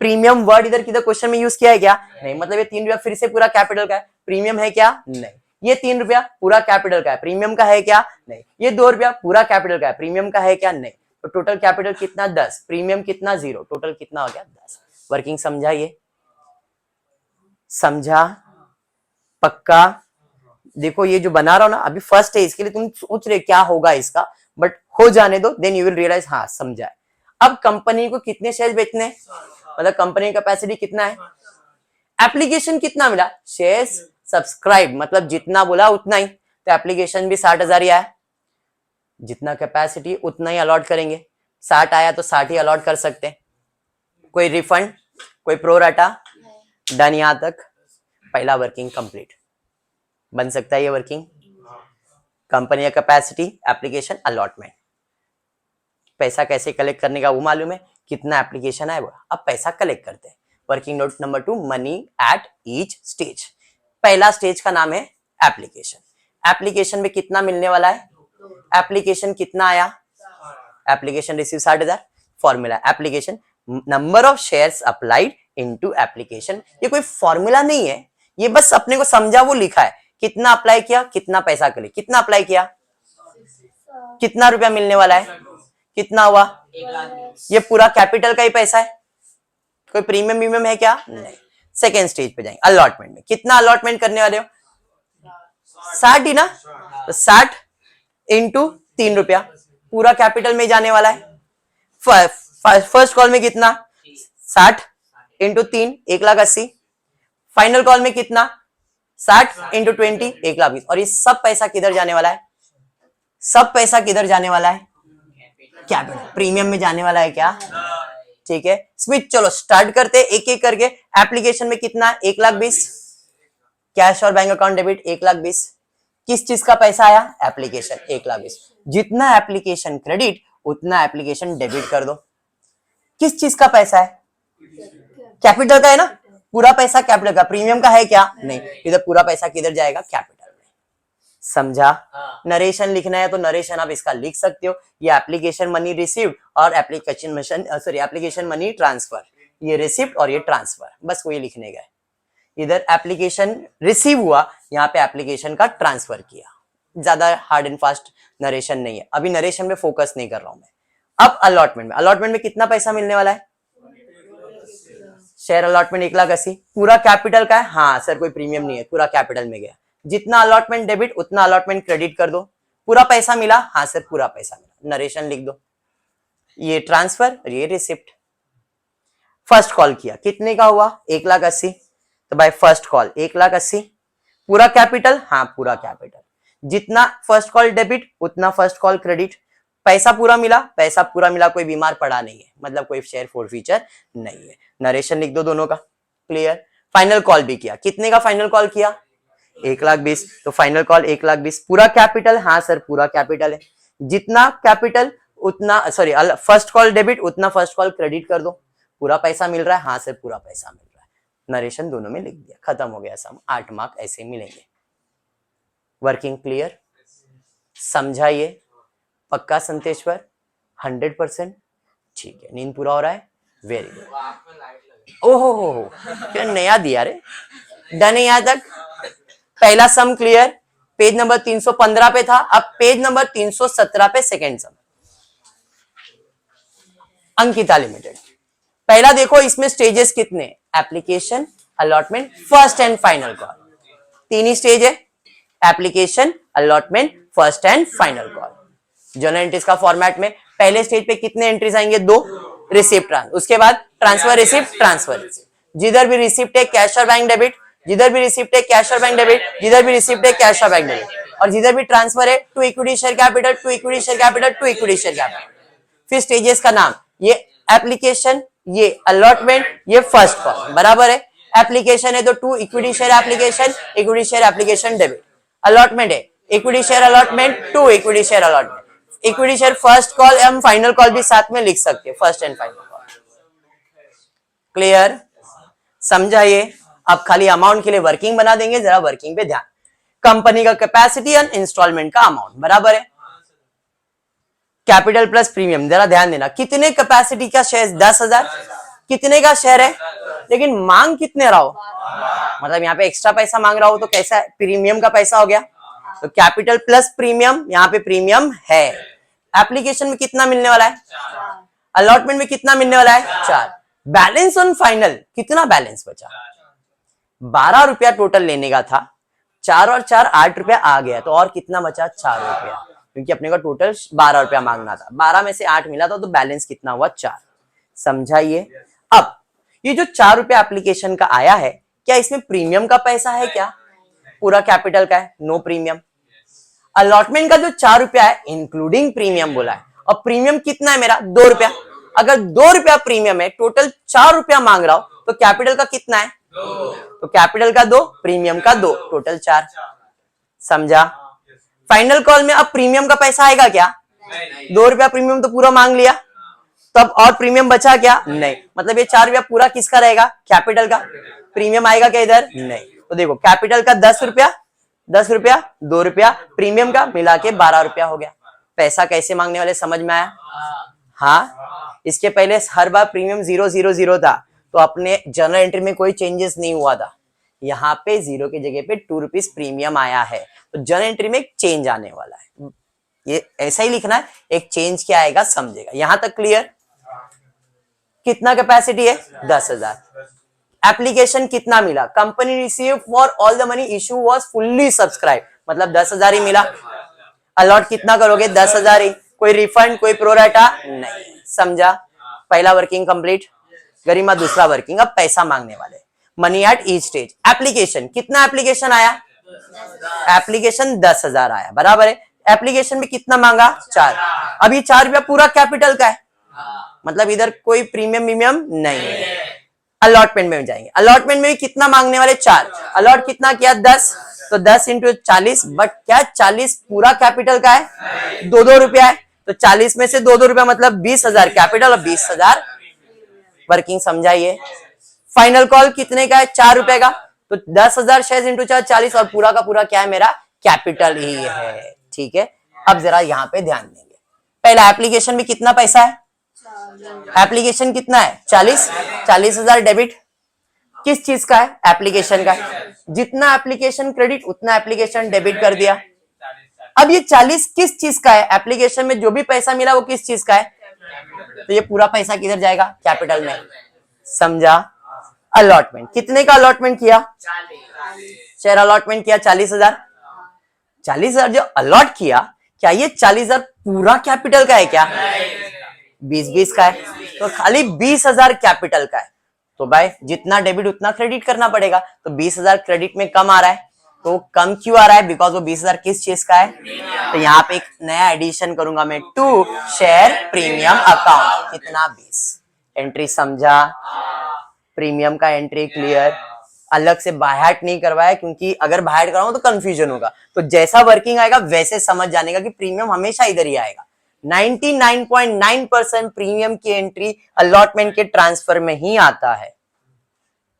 प्रीमियम वर्ड इधर किधर क्वेश्चन में यूज किया है क्या? नहीं। मतलब ये 3 रुपया फिर से पूरा कैपिटल का है। प्रीमियम है क्या? नहीं। ये 3 रुपया पूरा कैपिटल का है, प्रीमियम का है क्या? नहीं। ये 2 रुपया पूरा कैपिटल का है, प्रीमियम का है क्या? नहीं। तो टोटल कैपिटल कितना? 10, प्रीमियम कितना? 0, टोटल कितना हो गया? 10। वर्किंग समझा? ये समझा? पक्का? देखो ये जो बना रहा हूं ना अभी फर्स्ट है, इसके लिए तुम सोच रहे क्या होगा इसका, बट हो जाने दो, देन यू विल रियलाइज हाँ समझा है। अब कंपनी को कितने शेयर बेचने, मतलब कंपनी का कैपेसिटी कितना है, एप्लीकेशन कितना मिला, शेयर्स सब्सक्राइब मतलब जितना बोला उतना ही। तो एप्लीकेशन भी 60,000 ही आया, जितना कैपेसिटी उतना ही अलॉट करेंगे। 60 आया तो 60 ही अलॉट कर सकते हैं। कोई रिफंड, कोई प्रोराटा? डन। यहां तक पहला वर्किंग कंप्लीट। बन सकता है ये वर्किंग। कंपनी का कैपेसिटी, एप्लीकेशन, अलॉटमेंट। पैसा कैसे कलेक्ट करने का वो मालूम है, कितना एप्लीकेशन है वो। अब पैसा कलेक्ट करते हैं। Working note number 2, money at each stage. पहला स्टेज का नाम है एप्लीकेशन। एप्लीकेशन में कितना मिलने वाला है? एप्लीकेशन कितना आया? Application receive 60,000। Formula application number of shares applied into application. ये कोई फॉर्मूला नहीं है, ये बस अपने को समझा वो लिखा है। कितना अप्लाई किया, कितना पैसा कले, कितना अप्लाई किया, कितना रुपया मिलने वाला है, कितना हुआ, ये पूरा कैपिटल का ही पैसा है। कोई प्रीमियम वीमियम है क्या? नहीं। सेकेंड स्टेज पे जाएंगे, अलॉटमेंट में। कितना अलॉटमेंट करने वाले हो? 60 ही ना, तो 60 इंटू 3 रुपया पूरा कैपिटल में जाने वाला है। फर्स्ट कॉल में कितना 60 इंटू 3 1,80,000। फाइनल कॉल में कितना 60 इंटू 20 1,20,000। और ये सब पैसा किधर जाने वाला है? सब पैसा किधर जाने वाला है? कैपिटल प्रीमियम में जाने वाला है क्या? ठीक है स्विच, चलो स्टार्ट करते एक एक करके। एप्लीकेशन में कितना 1,20,000, कैश और बैंक अकाउंट डेबिट 1,20,000। किस चीज का पैसा आया? एप्लीकेशन 1,20,000। जितना एप्लीकेशन क्रेडिट उतना एप्लीकेशन डेबिट कर दो। किस चीज का पैसा है? कैपिटल का है ना, पूरा पैसा कैपिटल का। प्रीमियम का है क्या? नहीं। इधर पूरा पैसा किधर जाएगा? कैपिटल में। समझा? नरेशन लिखना है तो नरेशन आप इसका लिख सकते हो। ये एप्लीकेशन मनी रिसीव्ड और एप्लीकेशन मनी ट्रांसफर, ये रिसिप्ट और ये ट्रांसफर, बस वही लिखने गए। इधर एप्लीकेशन रिसीव हुआ, यहाँ पे एप्लीकेशन का ट्रांसफर किया। ज्यादा हार्ड एंड फास्ट नरेशन नहीं है, अभी नरेशन में फोकस नहीं कर रहा हूं मैं। अब अलॉटमेंट में कितना पैसा मिलने वाला है? Share allotment 1,80,000। पूरा कैपिटल का है? हाँ सर कोई प्रीमियम नहीं है, पूरा कैपिटल में गया। जितना अलॉटमेंट डेबिट उतना अलॉटमेंट क्रेडिट कर दो। पूरा पैसा मिला? हाँ सर पूरा पैसा मिला। नरेशन लिख दो, ये ट्रांसफर और ये रिसिप्ट। फर्स्ट कॉल किया, कितने का हुआ? 1,80,000। तो भाई फर्स्ट कॉल 1,80,000। पूरा कैपिटल? हाँ पूरा कैपिटल। जितना फर्स्ट कॉल डेबिट उतना फर्स्ट कॉल क्रेडिट। पैसा पूरा मिला? पैसा पूरा मिला, कोई बीमार पड़ा नहीं है, मतलब कोई शेयर फॉरफीचर नहीं है। नरेशन लिख दो दोनों का। क्लियर? फाइनल कॉल भी किया, कितने का फाइनल कॉल किया? 1,20,000। तो फाइनल कॉल 1,20,000। पूरा कैपिटल? हाँ सर पूरा कैपिटल है। जितना कैपिटल उतना फर्स्ट कॉल डेबिट उतना फर्स्ट कॉल क्रेडिट कर दो। पूरा पैसा मिल रहा है? हाँ सर पूरा पैसा मिल रहा है। नरेशन दोनों में लिख दिया, खत्म हो गया सम। 8 मार्क ऐसे मिलेंगे। Working clear? समझाइए। पक्का संतेश्वर? 100%? ठीक है, नींद पूरा हो रहा है? Very good. ओहो हो क्या नया दिया रे। डन है यहां तक? पहला सम क्लियर। पेज नंबर 315 पे था, अब पेज नंबर 317 पे सेकेंड सम। अंकिता लिमिटेड। पहला देखो इसमें स्टेजेस कितने? Application, allotment, first and final call. 3 ही स्टेज है, application, allotment, first and final call. Journal entries का फॉर्मेट में पहले स्टेज पे कितने एंट्रीज आएंगे? 2। रिसिप्ट ट्रांसफर, उसके बाद ट्रांसफर रिसिप्ट ट्रांसफर रिसिप्ट। जिधर भी रिसिप्ट है कैश और बैंक डेबिट, जिधर भी रिसिप्ट है कैश और बैंक डेबिट, जिधर भी रिसिप्ट है कैश और बैंक डेबिट। और जिधर भी ट्रांसफर है to equity share capital, to equity share capital, to equity share capital. फिर स्टेजेस का नाम, ये एप्लीकेशन, ये अलॉटमेंट, ये फर्स्ट कॉल। बराबर है? एप्लीकेशन है तो to equity share application, equity share application debit. Allotment है equity share allotment, to equity share allotment. Equity share first call, हम फाइनल कॉल भी साथ में लिख सकते हैं, first and final call. Clear? समझाइए। अब खाली अमाउंट के लिए वर्किंग बना देंगे, जरा वर्किंग पे ध्यान। कंपनी का कैपेसिटी और इंस्टॉलमेंट का अमाउंट बराबर है। कैपिटल प्लस प्रीमियम, जरा ध्यान देना। कितने कैपेसिटी का शेयर? 10,000। कितने का शेयर है? लेकिन मांग कितने रहा हो, मतलब यहाँ पे एक्स्ट्रा पैसा मांग रहा हो तो कैसा? प्रीमियम का पैसा हो गया। तो कैपिटल प्लस प्रीमियम, यहाँ पे प्रीमियम है। एप्लीकेशन में कितना मिलने वाला है? अलॉटमेंट में कितना मिलने वाला है? 4। बैलेंस ऑन फाइनल, कितना बैलेंस बचा? 12 रुपया टोटल लेने का था, 4 और 4 8 रुपया आ गया, तो और कितना बचा? 4 रुपया, क्योंकि अपने का टोटल 12 रुपया मांगना था। 12 में से 8 मिला था, तो बैलेंस कितना हुआ? 4। समझाइए। अब ये जो 4 रुपया एप्लीकेशन का आया है, क्या इसमें प्रीमियम का पैसा है क्या? पूरा कैपिटल का है, नो प्रीमियम। अलॉटमेंट का जो 4 रुपया है इंक्लूडिंग प्रीमियम बोला है, और प्रीमियम कितना है मेरा? 2 रुपया। अगर 2 रुपया प्रीमियम है, टोटल 4 रुपया मांग रहा हूं, तो कैपिटल का कितना है? 2। तो कैपिटल का 2, प्रीमियम का 2, टोटल 4। समझा? फाइनल कॉल में अब प्रीमियम का पैसा आएगा क्या? 2 रुपया प्रीमियम तो पूरा मांग लिया, तब और प्रीमियम बचा क्या? नहीं। मतलब ये 4 रुपया पूरा किसका रहेगा? कैपिटल का। प्रीमियम आएगा क्या इधर? नहीं। तो देखो कैपिटल का 10 रुपया, 10 रुपया, 2 रुपया, प्रीमियम का मिला के 12 रुपया हो गया। पैसा कैसे मांगने वाले समझ में आया? हाँ, इसके पहले हर बार प्रीमियम 000 था, तो अपने जर्नल एंट्री में कोई चेंजेस नहीं हुआ था। यहाँ पे 0 की जगह पे 2 रुपीज प्रीमियम आया है, तो जर्नल एंट्री में एक चेंज आने वाला है। ये ऐसा ही लिखना है, एक चेंज क्या आएगा समझेगा। यहां तक क्लियर? कितना कैपेसिटी है? 10,000। एप्लीकेशन कितना मिला? Company receive for all the money issue was fully subscribe, मतलब 10,000 ही मिला। अलॉट कितना करोगे? 10,000 ही। कोई रिफंड, कोई प्रोराटा नहीं। समझा? पहला वर्किंग कंप्लीट, गरिमा दूसरा वर्किंग। अब पैसा मांगने वाले, money at each stage. Application, कितना एप्लीकेशन आया? एप्लीकेशन 10,000 आया, बराबर है। एप्लीकेशन में कितना मांगा? 4। अब ये 4 रुपया पूरा कैपिटल का है, मतलब इधर कोई प्रीमियम वीमियम नहीं है। अलॉटमेंट में जाएंगे, अलॉटमेंट में भी कितना मांगने वाले? 4। अलॉट कितना किया? 10, तो 10 इंटू 40, बट क्या 40 पूरा कैपिटल का है? 2-2 रुपया है, तो 40 में से 2-2 रुपया मतलब 20,000 कैपिटल और 20,000 वर्किंग। समझाइए। फाइनल कॉल कितने का है? 4 रुपए का, तो 10,000 शेयर इंटू 4 40, और पूरा का पूरा क्या है? मेरा कैपिटल ही है। ठीक है, अब जरा यहाँ पे ध्यान देंगे। पहला एप्लीकेशन में कितना पैसा है? एप्लीकेशन कितना है? 40। 40,000 डेबिट किस चीज का है? एप्लीकेशन का है। जितना एप्लीकेशन क्रेडिट उतना एप्लीकेशन डेबिट कर दिया। अब ये 40 किस चीज का है? एप्लीकेशन में जो भी पैसा मिला वो किस चीज का है? तो ये पूरा पैसा किधर जाएगा? कैपिटल में। समझा? अलॉटमेंट, कितने का अलॉटमेंट किया? शेयर अलॉटमेंट किया 40,000। 40,000 जो अलॉट किया, क्या ये 40,000 पूरा कैपिटल का है क्या? 20-20 का है, तो खाली 20,000 कैपिटल का है। तो भाई जितना डेबिट उतना क्रेडिट करना पड़ेगा, तो 20,000 क्रेडिट में कम आ रहा है। तो कम क्यों आ रहा है? बिकॉज वो 20,000 किस चीज का है? तो यहाँ पे एक नया एडिशन करूंगा मैं, टू शेयर प्रीमियम अकाउंट। कितना? 20। एंट्री समझा? प्रीमियम का एंट्री क्लियर। अलग से बायहार्ट नहीं करवाया, क्योंकि अगर बायहार्ट कराऊं तो कंफ्यूजन होगा। तो जैसा वर्किंग आएगा वैसे समझ जाने का कि प्रीमियम हमेशा इधर ही आएगा। 99.9% प्रीमियम की एंट्री अलॉटमेंट के ट्रांसफर में ही आता है।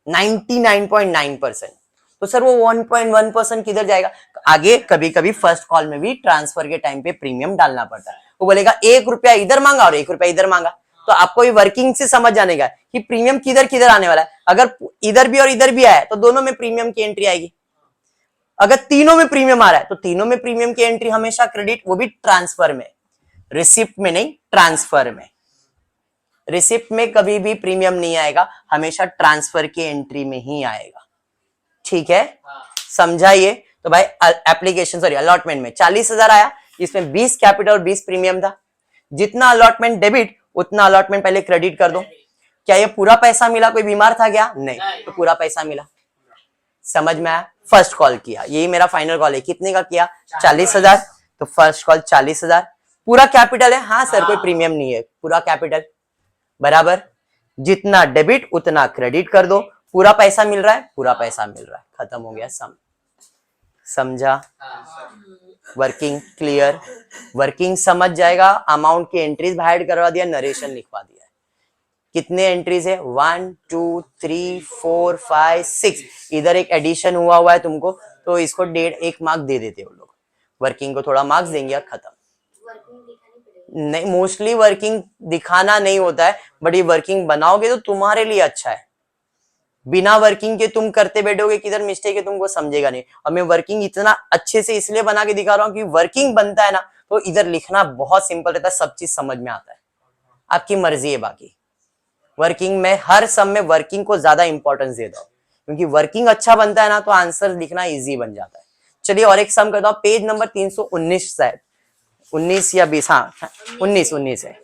99.9%। तो सर वो 1.1% किधर जाएगा? आगे कभी कभी फर्स्ट कॉल में भी ट्रांसफर के टाइम पे प्रीमियम डालना पड़ता है। वो बोलेगा 1 रुपया इधर मांगा और 1 रुपया इधर मांगा, तो आपको ये वर्किंग से समझ जाने का कि प्रीमियम किधर किधर आने वाला है। अगर इधर भी और इधर भी आया तो दोनों में प्रीमियम की एंट्री आएगी। अगर तीनों में प्रीमियम आ रहा है तो तीनों में प्रीमियम की एंट्री हमेशा क्रेडिट, वो भी ट्रांसफर में, रिसिप्ट में नहीं, ट्रांसफर में। रिसिप्ट में कभी भी प्रीमियम नहीं आएगा, हमेशा ट्रांसफर की एंट्री में ही आएगा। ठीक है, समझाइए। तो भाई एप्लीकेशन सॉरी अलॉटमेंट में 40,000 आया, इसमें 20 कैपिटल और 20 प्रीमियम था। जितना अलॉटमेंट डेबिट उतना अलॉटमेंट पहले क्रेडिट कर दो। क्या ये पूरा पैसा मिला? कोई बीमार था क्या? नहीं, तो पूरा पैसा मिला। समझ में आया? फर्स्ट कॉल किया, यही मेरा फाइनल कॉल है। कितने का किया? 40,000। तो फर्स्ट कॉल 40,000 पूरा कैपिटल है। हाँ सर कोई प्रीमियम नहीं है, पूरा कैपिटल बराबर। जितना डेबिट उतना क्रेडिट कर दो। पूरा पैसा मिल रहा है, पूरा पैसा मिल रहा है, खत्म हो गया सम। समझा? Working clear. वर्किंग समझ जाएगा। अमाउंट की एंट्रीज बाहर करवा दिया, नरेशन लिखवा दिया। कितने एंट्रीज है? 1 2 3 4 5 6। इधर एक एडिशन हुआ है तुमको, तो इसको 1.5 मार्क दे देते हो लोग। वर्किंग को थोड़ा मार्क्स देंगे और खत्म। नहीं, मोस्टली वर्किंग दिखाना नहीं होता है, बट ये वर्किंग बनाओगे तो तुम्हारे लिए अच्छा है। बिना वर्किंग के तुम करते बैठोगे किधर मिस्टेक है तुमको समझेगा नहीं। और मैं वर्किंग इतना अच्छे से इसलिए बना के दिखा रहा हूँ कि वर्किंग बनता है ना, तो इधर लिखना बहुत सिंपल रहता है, सब चीज समझ में आता है। आपकी मर्जी है। बाकी वर्किंग में हर सम में वर्किंग को ज्यादा इंपॉर्टेंस दे दो, क्योंकि वर्किंग अच्छा बनता है ना तो आंसर लिखना इजी बन जाता है। चलिए और एक सम करता हूं, पेज नंबर 319 शायद 19 या 20, हाँ 19 है,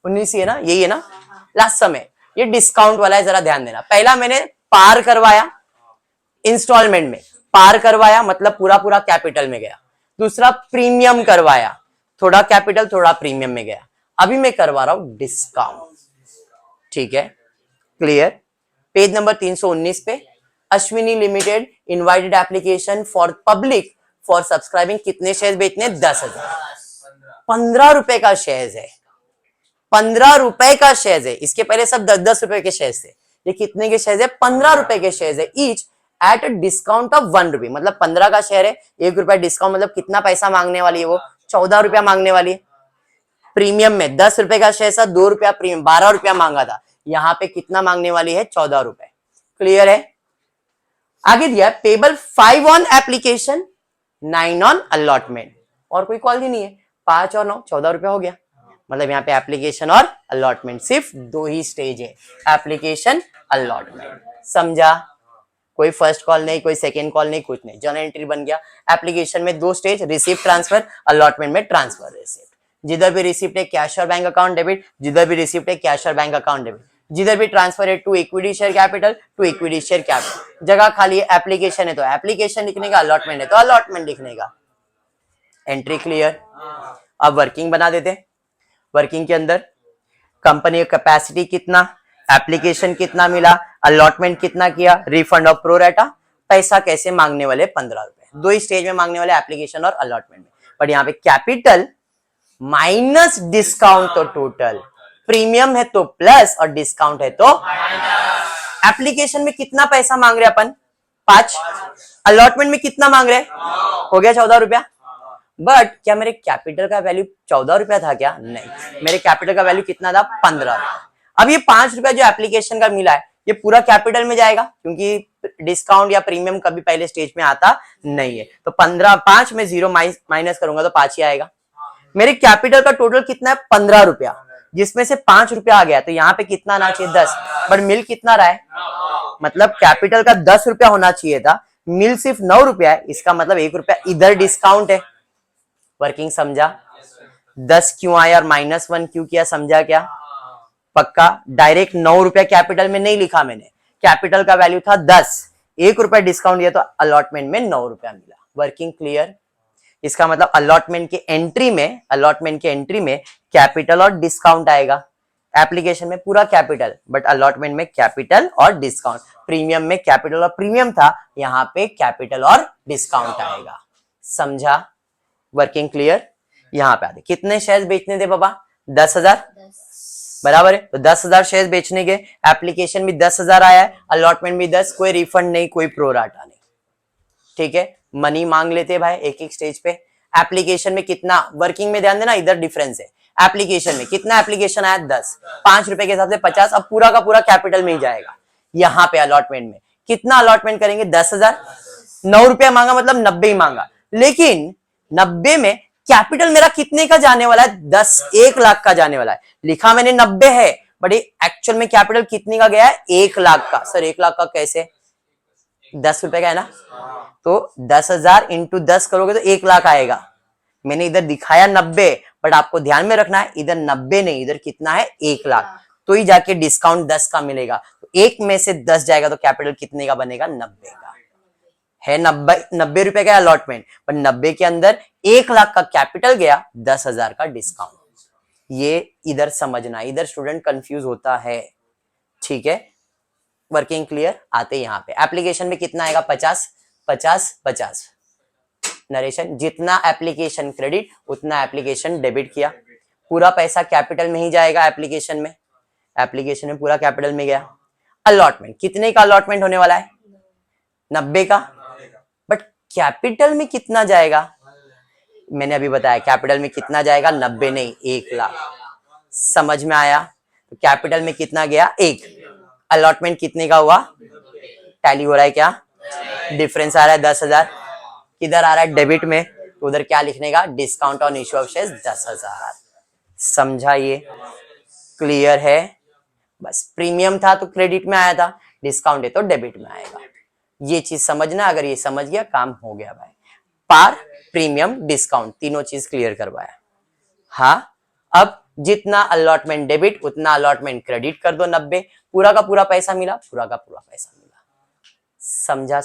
19 ही है ना, यही है ना लास्ट सम है। ये डिस्काउंट वाला है, जरा ध्यान देना। पहला मैंने पार करवाया, इंस्टॉलमेंट में पार करवाया मतलब पूरा पूरा कैपिटल में गया। दूसरा प्रीमियम करवाया, थोड़ा कैपिटल थोड़ा प्रीमियम में गया। अभी मैं करवा रहा हूं डिस्काउंट। ठीक है, क्लियर। पेज नंबर 319 पे Ashwini limited invited application for public for subscribing. कितने शेयर बेचने? 10,000। 15 रुपए का शेयर है, 15 रुपए का शेयर है। इसके पहले सब 10-10 रुपए के शेयर थे। ये कितने के शेयर है? 15 रुपए के शेयर है। Each at a discount of 1 रुपी, मतलब 15 का शेयर है, 1 रुपया डिस्काउंट, मतलब कितना पैसा मांगने वाली है वो? 14 रुपया मांगने वाली है। प्रीमियम में 10 रुपए का शेयर था, 2 रुपया प्रीमियम, 12 रुपया मांगा था। यहाँ पे कितना मांगने वाली है? 14 रुपए। क्लियर है? आगे दिया payable 5 on application 9 on allotment. और कोई कॉल ही नहीं है, 5 और 9 14 रुपया हो गया। मतलब यहाँ पे एप्लीकेशन और अलॉटमेंट सिर्फ 2 ही स्टेज है, एप्लीकेशन अलॉटमेंट। समझा? कोई फर्स्ट कॉल नहीं, कोई सेकेंड कॉल नहीं, कुछ नहीं, जर्नल एंट्री बन गया। एप्लीकेशन में 2 स्टेज, रिसीव ट्रांसफर, अलॉटमेंट में ट्रांसफर रिसीव। जिधर भी रिसिप्ट है कैश और बैंक अकाउंट डेबिट, जिधर भी रिसिप्ट है कैश और बैंक अकाउंट डेबिट, जिधर भी ट्रांसफर है to equity share capital to equity share capital. जगह खाली है, एप्लीकेशन है तो एप्लीकेशन लिखने का, अलॉटमेंट है तो अलॉटमेंट लिखने का। Entry clear. अब वर्किंग बना देते हैं। वर्किंग के अंदर कंपनी का कैपेसिटी कितना, एप्लीकेशन कितना मिला, अलॉटमेंट कितना किया, रिफंड ऑफ प्रोरेटा, पैसा कैसे मांगने वाले 15 रुपए। दो ही स्टेज में मांगने वाले, एप्लीकेशन और अलॉटमेंट में। बट यहाँ पे कैपिटल माइनस डिस्काउंट तो टोटल, प्रीमियम है तो प्लस और डिस्काउंट है तो एप्लीकेशन में कितना पैसा मांग रहे अपन 5, अलॉटमेंट में कितना मांग रहे, हो गया 14 रुपया। बट क्या मेरे कैपिटल का वैल्यू 14 रुपया था क्या? नहीं, मेरे कैपिटल का वैल्यू कितना था 15 रुपया। अब ये 5 रुपया जो एप्लीकेशन का मिला है ये पूरा कैपिटल में जाएगा, क्योंकि डिस्काउंट या प्रीमियम कभी पहले स्टेज में आता नहीं है। तो 5 में 0 माइनस करूंगा तो 5 ही आएगा। मेरे कैपिटल का टोटल कितना है 15 रुपया, जिसमें से 5 रुपया आ गया, तो यहाँ पे कितना आना चाहिए 10। बट मिल कितना रहा है, मतलब कैपिटल का 10 रुपया होना चाहिए था, मिल सिर्फ 9 रुपया है, इसका मतलब 1 रुपया इधर डिस्काउंट है। वर्किंग समझा? 10 क्यों आया और -1 क्यों किया, समझा क्या? पक्का? डायरेक्ट 9 रुपया कैपिटल में नहीं लिखा मैंने, कैपिटल का वैल्यू था 10, 1 रुपया डिस्काउंट दिया तो अलॉटमेंट में 9 रुपया मिला। Working clear? इसका मतलब अलॉटमेंट के एंट्री में कैपिटल और डिस्काउंट आएगा। एप्लीकेशन में पूरा कैपिटल, बट अलॉटमेंट में कैपिटल और डिस्काउंट। प्रीमियम में कैपिटल और प्रीमियम था, यहाँ पे कैपिटल और डिस्काउंट आएगा। समझा? Working clear? यहाँ पे आते कितने शेयर बेचने थे बाबा? 10,000 बराबर है। तो 10,000 शेयर बेचने के, एप्लीकेशन भी 10,000 आया है, अलॉटमेंट भी 10, कोई रिफंड नहीं, कोई प्रोराटा नहीं। ठीक है, मनी मांग लेते भाई एक एक स्टेज पे। एप्लीकेशन में कितना, वर्किंग में ध्यान देना, इधर डिफरेंस है। एप्लीकेशन में कितना एप्लीकेशन आया 10, 5 रुपए के हिसाब से 50, अब पूरा का पूरा कैपिटल में ही जाएगा। यहाँ पे अलॉटमेंट में कितना अलॉटमेंट करेंगे 10,000, 9 रुपया मांगा मतलब 90 ही मांगा, लेकिन 90 में कैपिटल मेरा कितने का जाने वाला है 1 लाख का जाने वाला है। लिखा मैंने 90 है, बट एक्चुअल में कैपिटल कितने का गया है 1 लाख का। सर 1 लाख का कैसे, 10 रुपए का है ना, तो 10,000 इंटू 10 करोगे तो 1 लाख आएगा। मैंने इधर दिखाया 90, बट आपको ध्यान में रखना है इधर 90 नहीं, इधर कितना है 1 लाख, तो ही जाके डिस्काउंट 10 का मिलेगा। तो 1 में से 10 जाएगा तो कैपिटल कितने का बनेगा 90 का है। 90 रुपए का अलॉटमेंट, पर 90 के अंदर 1 लाख का कैपिटल गया, 10,000 का डिस्काउंट। ये इधर समझना, इधर स्टूडेंट कंफ्यूज होता है। ठीक है, वर्किंग क्लियर? आते यहाँ पे एप्लीकेशन में कितना आएगा 50, 50, 50। नरेशन, जितना एप्लीकेशन क्रेडिट उतना एप्लीकेशन डेबिट किया, पूरा पैसा कैपिटल में ही जाएगा। एप्लीकेशन में पूरा कैपिटल में गया। अलॉटमेंट कितने का अलॉटमेंट होने वाला है 90 का, बट कैपिटल में कितना जाएगा मैंने अभी बताया, कैपिटल में कितना जाएगा 90 नहीं 1 लाख। समझ में आया? तो कैपिटल में कितना गया 1, अलॉटमेंट कितने का हुआ, टैली हो रहा है क्या, डिफरेंस आ रहा है 10,000, किधर आ रहा है डेबिट में, तो उधर क्या लिखने का, discount on issue of shares 10,000। समझा? ये क्लियर है? बस प्रीमियम था तो क्रेडिट में आया था, डिस्काउंट है तो डेबिट में आएगा। ये चीज समझना, अगर ये समझ गया काम हो गया भाई। पार, प्रीमियम, डिस्काउंट, तीनों चीज क्लियर करवाया। हाँ, अब जितना अलॉटमेंट डेबिट उतना अलॉटमेंट क्रेडिट कर दो 90, पूरा का पूरा पैसा मिला, पूरा का पूरा पैसा मिला। समझा?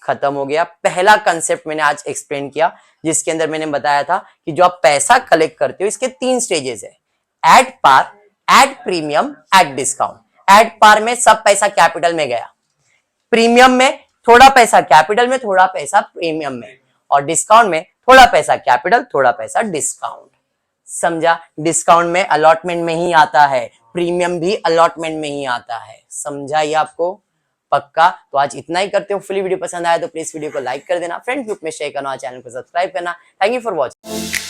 खत्म हो गया। पहला कंसेप्ट मैंने आज एक्सप्लेन किया, जिसके अंदर मैंने बताया था कि जो आप पैसा कलेक्ट करते हो इसके 3 स्टेजेस है, at par, at premium, at discount. At par में सब पैसा कैपिटल में गया, प्रीमियम में थोड़ा पैसा कैपिटल में, थोड़ा पैसा प्रीमियम में, और डिस्काउंट में थोड़ा पैसा कैपिटल, थोड़ा पैसा डिस्काउंट। समझा? डिस्काउंट में अलॉटमेंट में ही आता है, प्रीमियम भी अलॉटमेंट में ही आता है। समझा ये आपको? पक्का? तो आज इतना ही करते हो। फुली वीडियो पसंद आया तो प्लीज वीडियो को लाइक कर देना, फ्रेंड ग्रुप में शेयर करना, चैनल को सब्सक्राइब करना। Thank you for watching.